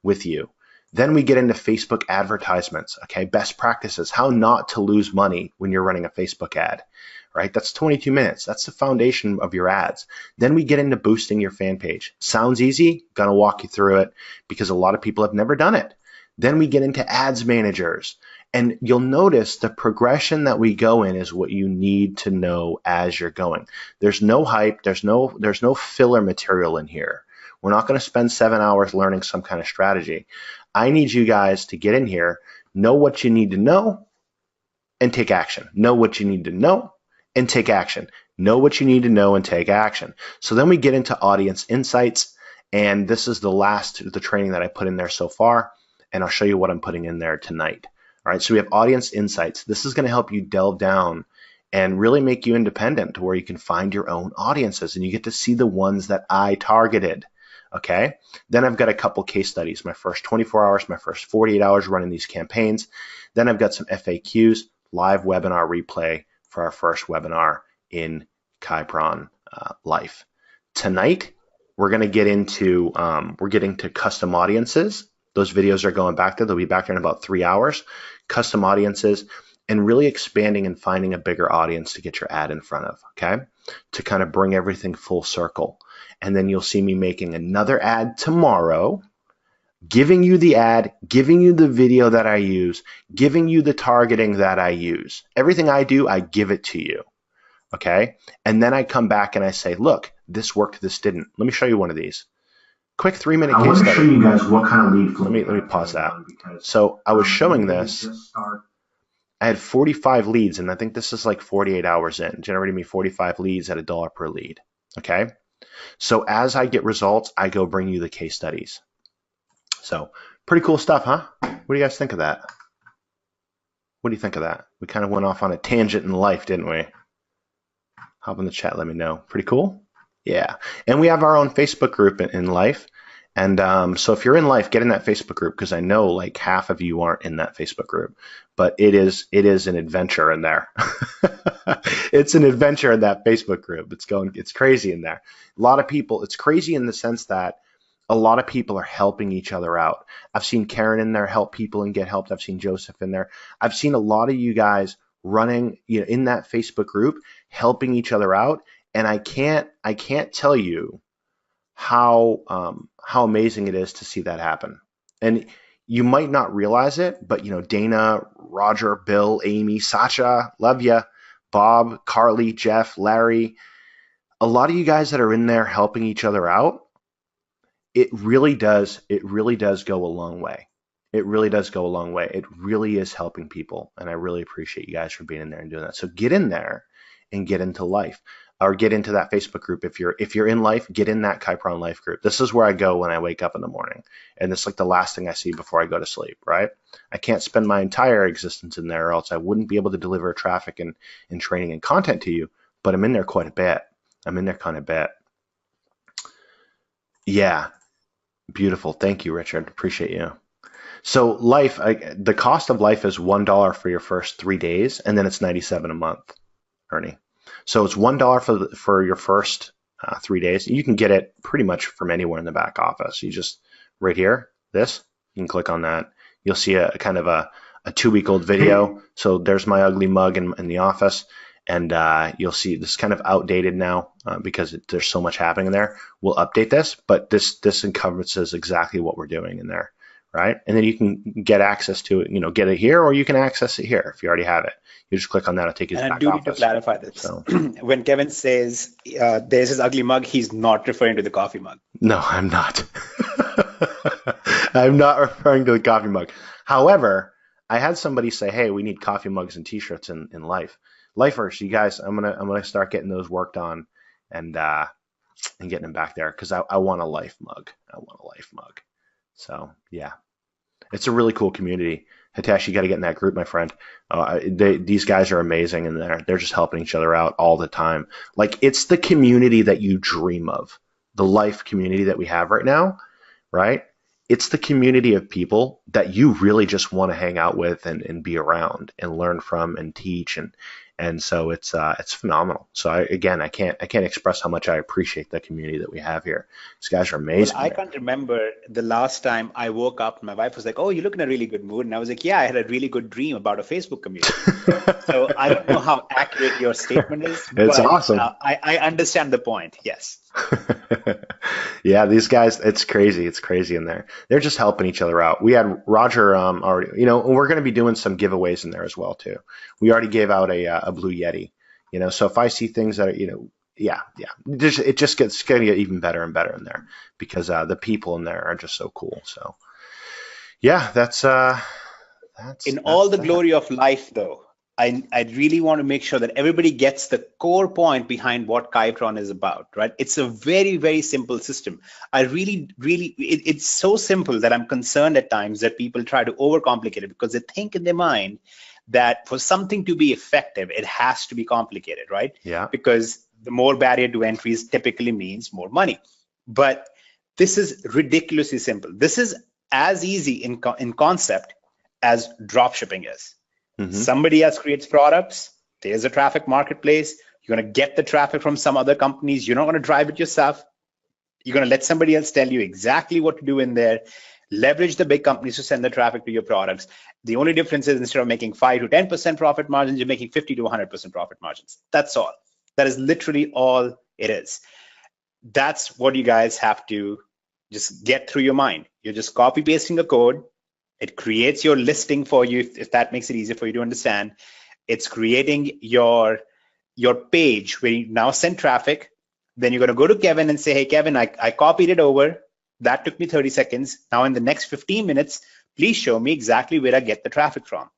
with you. Then we get into Facebook advertisements, okay? Best practices, how not to lose money when you're running a Facebook ad, right? That's 22 minutes. That's the foundation of your ads. Then we get into boosting your fan page. Sounds easy? Gonna walk you through it because a lot of people have never done it. Then we get into ads managers. And you'll notice the progression that we go in is what you need to know as you're going. There's no hype. There's no filler material in here. We're not going to spend 7 hours learning some kind of strategy. I need you guys to get in here, know what you need to know, and take action. Know what you need to know, and take action. Know what you need to know and take action. So then we get into audience insights, and this is the training that I put in there so far, and I'll show you what I'm putting in there tonight. All right, so we have audience insights. This is going to help you delve down and really make you independent to where you can find your own audiences, and you get to see the ones that I targeted. Okay, then I've got a couple case studies, my first 24 hours, my first 48 hours running these campaigns. Then I've got some FAQs, live webinar replay for our first webinar in Kypron Life. Tonight, we're going to get into, we're getting to custom audiences. Those videos are going back there. They'll be back there in about 3 hours. Custom audiences, and really expanding and finding a bigger audience to get your ad in front of, okay? To kind of bring everything full circle. And then you'll see me making another ad tomorrow, giving you the ad, giving you the video that I use, giving you the targeting that I use. Everything I do, I give it to you, okay? And then I come back and I say, look, this worked, this didn't. Let me show you one of these. Quick 3-minute case study. I want to show you guys what kind of lead flow. Let me pause that. So I was showing this. I had 45 leads, and I think this is like 48 hours in, generating me 45 leads at $1 per lead, okay? So as I get results, I go bring you the case studies. So pretty cool stuff, huh? What do you guys think of that? What do you think of that? We kind of went off on a tangent in life, didn't we? Hop in the chat, let me know. Pretty cool? Yeah. And we have our own Facebook group in Life. And so if you're in Life, get in that Facebook group, because I know like half of you aren't in that Facebook group. But it is an adventure in there. It's an adventure in that Facebook group. It's crazy in there. A lot of people, it's crazy in the sense that a lot of people are helping each other out. I've seen Karen in there help people and get helped. I've seen Joseph in there. I've seen a lot of you guys running, in that Facebook group, helping each other out. And I can't tell you how amazing it is to see that happen. And you might not realize it, but Dana, Roger, Bill, Amy, Sacha, love ya, Bob, Carly, Jeff, Larry, a lot of you guys that are in there helping each other out, it really does go a long way. It really does go a long way. It really is helping people, and I really appreciate you guys for being in there and doing that. So get in there and get into Life, or get into that Facebook group. If you're in Life, get in that Kypron Life group. This is where I go when I wake up in the morning, and it's like the last thing I see before I go to sleep, right? I can't spend my entire existence in there, or else I wouldn't be able to deliver traffic and training and content to you, but I'm in there quite a bit. I'm in there kind of bit. Yeah, beautiful. Thank you, Richard. Appreciate you. So Life, the cost of Life is $1 for your first 3 days, and then it's $97 a month, Ernie. So it's $1 for your first 3 days. You can get it pretty much from anywhere in the back office. You just, right here, you can click on that. You'll see a kind of a 2-week-old video. So there's my ugly mug in the office. And you'll see this is kind of outdated now because there's so much happening in there. We'll update this, but this encompasses exactly what we're doing in there, right? And then you can get access to it, get it here, or you can access it here if you already have it. You just click on that, it'll take you to the back office. And I do need to clarify this. So, when Kevin says there's his ugly mug, he's not referring to the coffee mug. No, I'm not. I'm not referring to the coffee mug. However, I had somebody say, hey, we need coffee mugs and t-shirts in Life. Lifers, you guys, I'm gonna start getting those worked on and getting them back there, because I want a Life mug. I want a Life mug. So yeah, it's a really cool community. Hitesh, you got to get in that group, my friend. These guys are amazing in there. They're just helping each other out all the time. Like, it's the community that you dream of, the Life community that we have right now, right? It's the community of people that you really just want to hang out with and be around and learn from and teach, and so it's phenomenal. So I can't express how much I appreciate the community that we have here. These guys are amazing. Well, I can't remember the last time I woke up and my wife was like, "Oh, you look in a really good mood," and I was like, "Yeah, I had a really good dream about a Facebook community." So I don't know how accurate your statement is. It's awesome. I understand the point. Yes. Yeah, these guys, it's crazy. It's crazy in there. They're just helping each other out. We had Roger already, and we're going to be doing some giveaways in there as well too. We already gave out a Blue Yeti, so if I see things that are, it just gets going to get even better and better in there, because the people in there are just so cool. So yeah, that's in all the glory of Life, though. I really want to make sure that everybody gets the core point behind what Kypron is about, right? It's a very, very simple system. I really, it's so simple that I'm concerned at times that people try to overcomplicate it because they think in their mind that for something to be effective, it has to be complicated, right? Yeah. Because the more barrier to entries typically means more money. But this is ridiculously simple. This is as easy in concept as drop shipping is. Mm-hmm. Somebody else creates products. There's a traffic marketplace. You're going to get the traffic from some other companies. You're not going to drive it yourself. You're going to let somebody else tell you exactly what to do in there. Leverage the big companies to send the traffic to your products. The only difference is instead of making 5 to 10% profit margins, you're making 50 to 100% profit margins. That's all. That is literally all it is. That's what you guys have to just get through your mind. You're just copy pasting the code. It creates your listing for you, if that makes it easier for you to understand. It's creating your page where you now send traffic. Then you're going to go to Kevin and say, hey, Kevin, I copied it over. That took me 30 seconds. Now in the next 15 minutes, please show me exactly where I get the traffic from.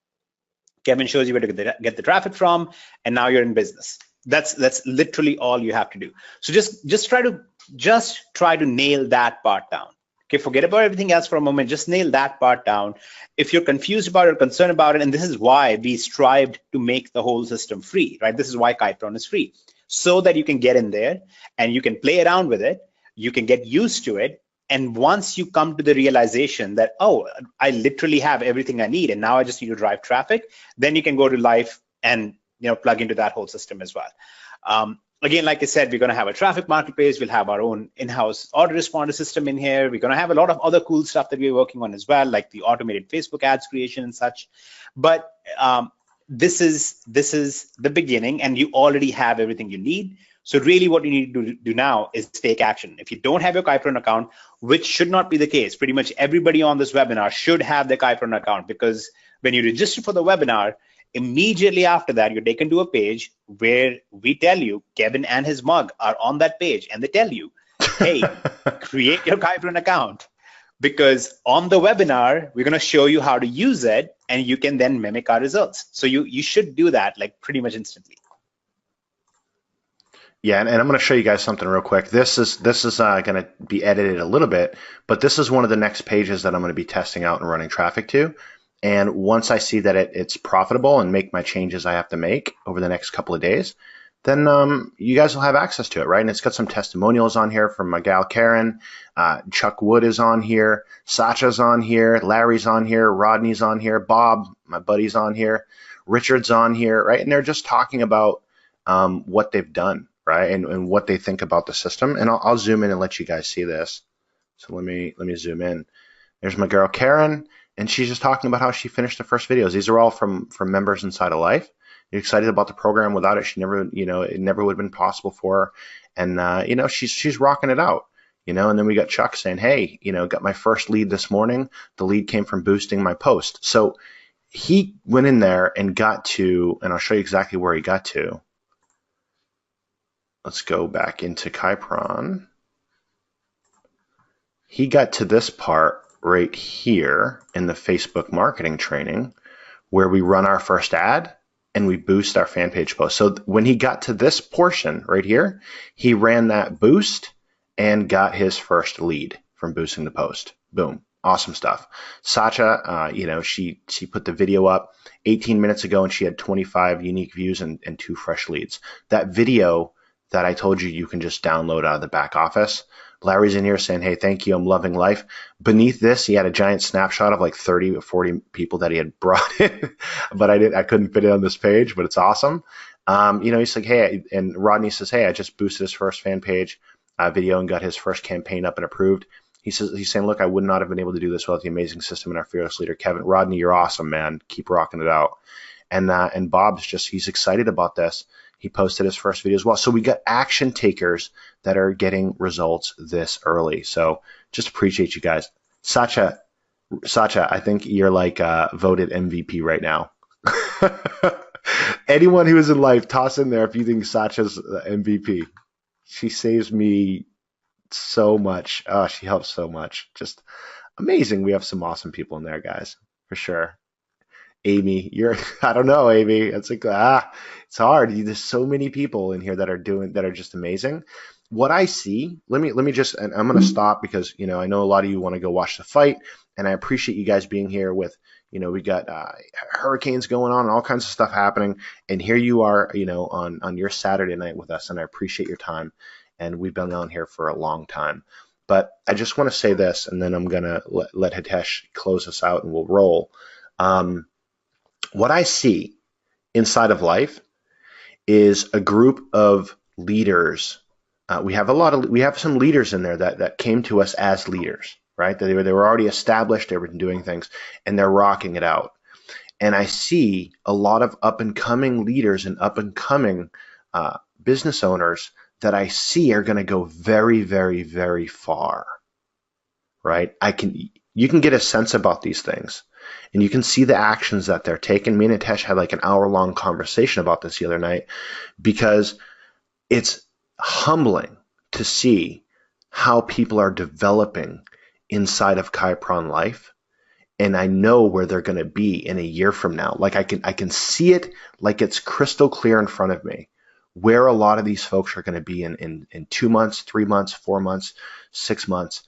Kevin shows you where to get the traffic from, and now you're in business. That's literally all you have to do. So just try to nail that part down. Okay, forget about everything else for a moment. Just nail that part down. If you're confused about it or concerned about it, and this is why we strived to make the whole system free, right? This is why Kypron is free, so that you can get in there and you can play around with it. You can get used to it. And once you come to the realization that, oh, I literally have everything I need, and now I just need to drive traffic, then you can go to L.I.F.E and plug into that whole system as well. Again, like I said, we're going to have a traffic marketplace. We'll have our own in-house AutoResponder system in here. We're going to have a lot of other cool stuff that we're working on as well, like the automated Facebook ads creation and such. But this is the beginning, and you already have everything you need. So really what you need to do now is take action. If you don't have your Kypron account, which should not be the case, pretty much everybody on this webinar should have their Kypron account, because when you register for the webinar, immediately after that, you're taken to a page where we tell you Kevin and his mug are on that page, and they tell you, hey, create your Kypron account, because on the webinar, we're going to show you how to use it, and you can then mimic our results. So you should do that like pretty much instantly. Yeah, and I'm going to show you guys something real quick. This is going to be edited a little bit, but this is one of the next pages that I'm going to be testing out and running traffic to. And once I see that it's profitable and make my changes I have to make over the next couple of days, then you guys will have access to it, right? And it's got some testimonials on here from my gal Karen. Chuck Wood is on here. Sacha's on here. Larry's on here. Rodney's on here. Bob, my buddy's on here. Richard's on here, right? And they're just talking about what they've done, right? And what they think about the system. And I'll zoom in and let you guys see this. So let me zoom in. There's my girl Karen. And she's just talking about how she finished the first videos. These are all from members inside of L.I.F.E. You're excited about the program. Without it, it never would have been possible for her. And she's rocking it out. And then we got Chuck saying, hey, got my first lead this morning. The lead came from boosting my post. So he went in there and got to, and I'll show you exactly where he got to. Let's go back into Kypron. He got to this part right here in the Facebook marketing training where we run our first ad and we boost our fan page post. So when he got to this portion right here, he ran that boost and got his first lead from boosting the post. Boom. Awesome stuff. Sacha, she put the video up 18 minutes ago and she had 25 unique views and 2 fresh leads. That video that I told you can just download out of the back office. Larry's in here saying, hey, thank you, I'm loving life. Beneath this, he had a giant snapshot of like 30 or 40 people that he had brought in, but I couldn't fit it on this page, but it's awesome. He's like, hey, and Rodney says, hey, I just boosted his first fan page video and got his first campaign up and approved. He's saying, look, I would not have been able to do this without the amazing system and our fearless leader, Kevin. Rodney, you're awesome, man. Keep rocking it out. And Bob's he's excited about this. He posted his first video as well. So we got action takers that are getting results this early. So just appreciate you guys. Sacha, I think you're like voted MVP right now. Anyone who is in L.I.F.E, toss in there if you think Sacha's MVP. She saves me so much. Oh, she helps so much. Just amazing. We have some awesome people in there, guys, for sure. Amy, I don't know, Amy. It's like, it's hard. There's so many people in here that are just amazing. What I see, let me just, and I'm going to stop because, I know a lot of you want to go watch the fight, and I appreciate you guys being here with, we got hurricanes going on and all kinds of stuff happening. And here you are, on your Saturday night with us, and I appreciate your time. And we've been on here for a long time. But I just want to say this, and then I'm going to let Hitesh close us out and we'll roll. What I see inside of L.I.F.E is a group of leaders. We have some leaders in there that came to us as leaders, right? They were already established, they were doing things, and they're rocking it out. And I see a lot of up and coming leaders and up and coming business owners that I see are going to go very, very, very far, right? You can get a sense about these things, and you can see the actions that they're taking. Me and Hitesh had like an hour-long conversation about this the other night, because it's humbling to see how people are developing inside of Kypron L.I.F.E, and I know where they're going to be in a year from now. Like I can see it like it's crystal clear in front of me, where a lot of these folks are going to be in 2 months, 3 months, 4 months, 6 months.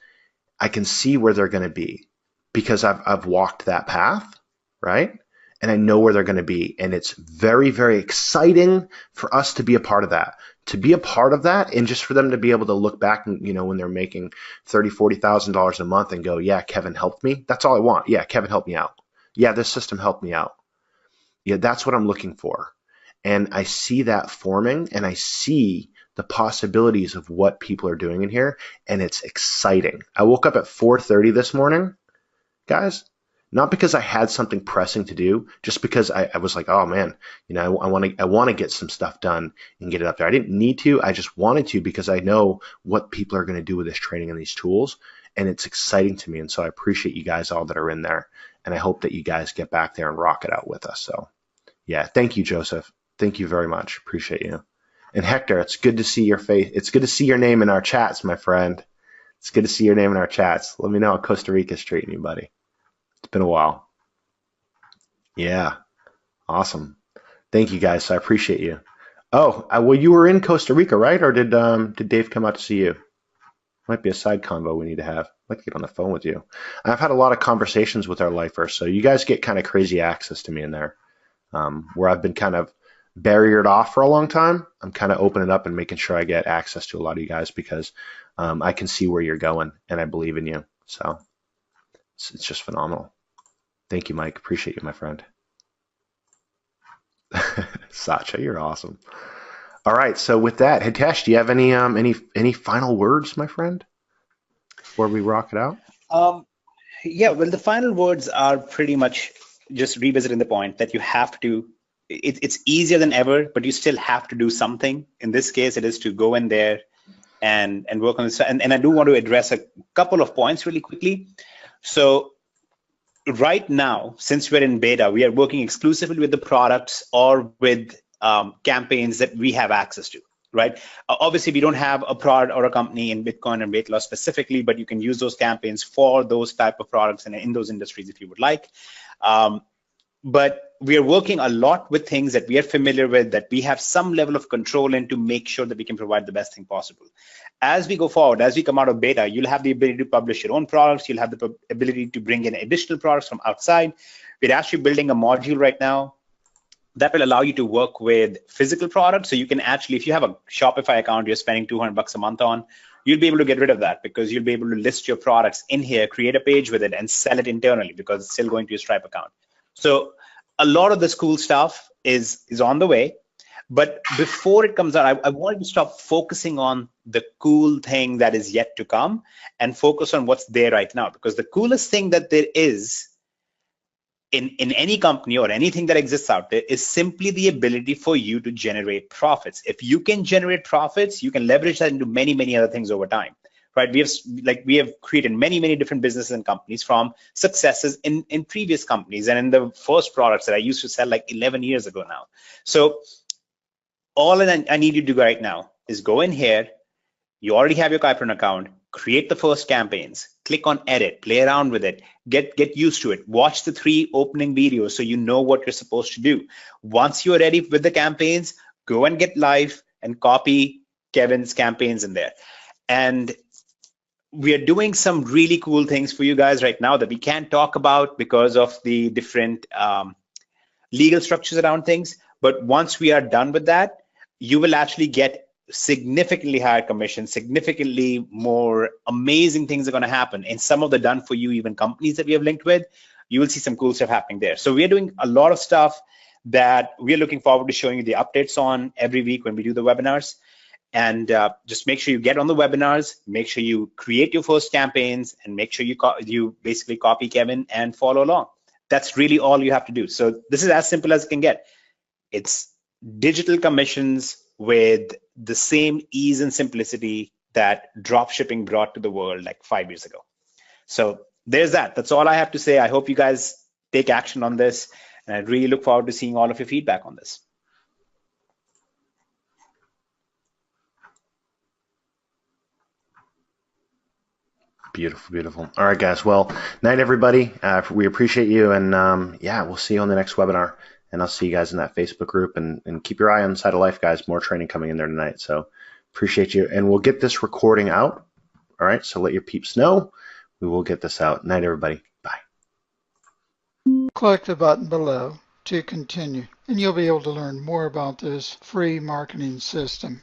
I can see where they're going to be because I've walked that path, right? And I know where they're going to be. And it's very, very exciting for us to be a part of that. To be a part of that, and just for them to be able to look back and, when they're making $30,000, $40,000 a month and go, yeah, Kevin helped me. That's all I want. Yeah, Kevin helped me out. Yeah, this system helped me out. Yeah, that's what I'm looking for. And I see that forming, and I see the possibilities of what people are doing in here, and it's exciting. I woke up at 4:30 this morning, guys, not because I had something pressing to do, just because I was like, oh man, I want to get some stuff done and get it up there. I didn't need to, I just wanted to, because I know what people are going to do with this training and these tools, and it's exciting to me. And so I appreciate you guys all that are in there, and I hope that you guys get back there and rock it out with us. So yeah, thank you, Joseph. Thank you very much. Appreciate you. And Hector, it's good to see your face. It's good to see your name in our chats, my friend. It's good to see your name in our chats. Let me know how Costa Rica's treating you, buddy. It's been a while. Yeah, awesome. Thank you, guys. I appreciate you. Oh, well, you were in Costa Rica, right? Or did Dave come out to see you? Might be a side convo we need to have. I'd like to get on the phone with you. I've had a lot of conversations with our lifers, so you guys get kind of crazy access to me in there, where I've been kind of barriered off for a long time. I'm kind of opening up and making sure I get access to a lot of you guys, because I can see where you're going, and I believe in you. So it's just phenomenal. Thank you, Mike. Appreciate you, my friend. Sacha, you're awesome. All right. So with that, Hitesh, do you have any final words, my friend, before we rock it out? Yeah. Well, the final words are pretty much just revisiting the point that you have to. It's easier than ever, but you still have to do something. In this case, it is to go in there and work on this. And I do want to address a couple of points really quickly. So right now, since we're in beta, we are working exclusively with the products or with campaigns that we have access to, right? Obviously, we don't have a product or a company in Bitcoin and weight loss specifically, but you can use those campaigns for those type of products and in those industries if you would like. But we are working a lot with things that we are familiar with, that we have some level of control in, to make sure that we can provide the best thing possible. As we go forward, as we come out of beta, you'll have the ability to publish your own products. You'll have the ability to bring in additional products from outside. We're actually building a module right now that will allow you to work with physical products. So you can actually, if you have a Shopify account you're spending $200 a month on, you'll be able to get rid of that, because you'll be able to list your products in here, create a page with it, and sell it internally, because it's still going to your Stripe account. So a lot of this cool stuff is on the way. But before it comes out, I wanted to stop focusing on the cool thing that is yet to come and focus on what's there right now. Because the coolest thing that there is in any company or anything that exists out there is simply the ability for you to generate profits. If you can generate profits, you can leverage that into many, many other things over time. Right? We have created many different businesses and companies from successes in previous companies and in the first products that I used to sell like 11 years ago now. So all I need you to do right now is go in here. You already have your Kypron account, create the first campaigns, click on edit, play around with it, get used to it. Watch the 3 opening videos so you know what you're supposed to do. Once you're ready with the campaigns, go and get live and copy Kevin's campaigns in there. And we are doing some really cool things for you guys right now that we can't talk about because of the different legal structures around things. But once we are done with that, you will actually get significantly higher commission, significantly more amazing things are going to happen. And some of the done for you, even companies that we have linked with, you will see some cool stuff happening there. So we are doing a lot of stuff that we are looking forward to showing you the updates on every week when we do the webinars. And just make sure you get on the webinars, make sure you create your first campaigns, and make sure you basically copy Kevin and follow along. That's really all you have to do. So this is as simple as it can get. It's digital commissions with the same ease and simplicity that drop shipping brought to the world like 5 years ago. So there's that. That's all I have to say. I hope you guys take action on this, and I really look forward to seeing all of your feedback on this. Beautiful, beautiful. All right, guys. Well, night, everybody. We appreciate you, and yeah, we'll see you on the next webinar. And I'll see you guys in that Facebook group, and keep your eye on Side of Life, guys. More training coming in there tonight. So appreciate you, and we'll get this recording out. All right. So let your peeps know. We will get this out. Night, everybody. Bye. Click the button below to continue, and you'll be able to learn more about this free marketing system.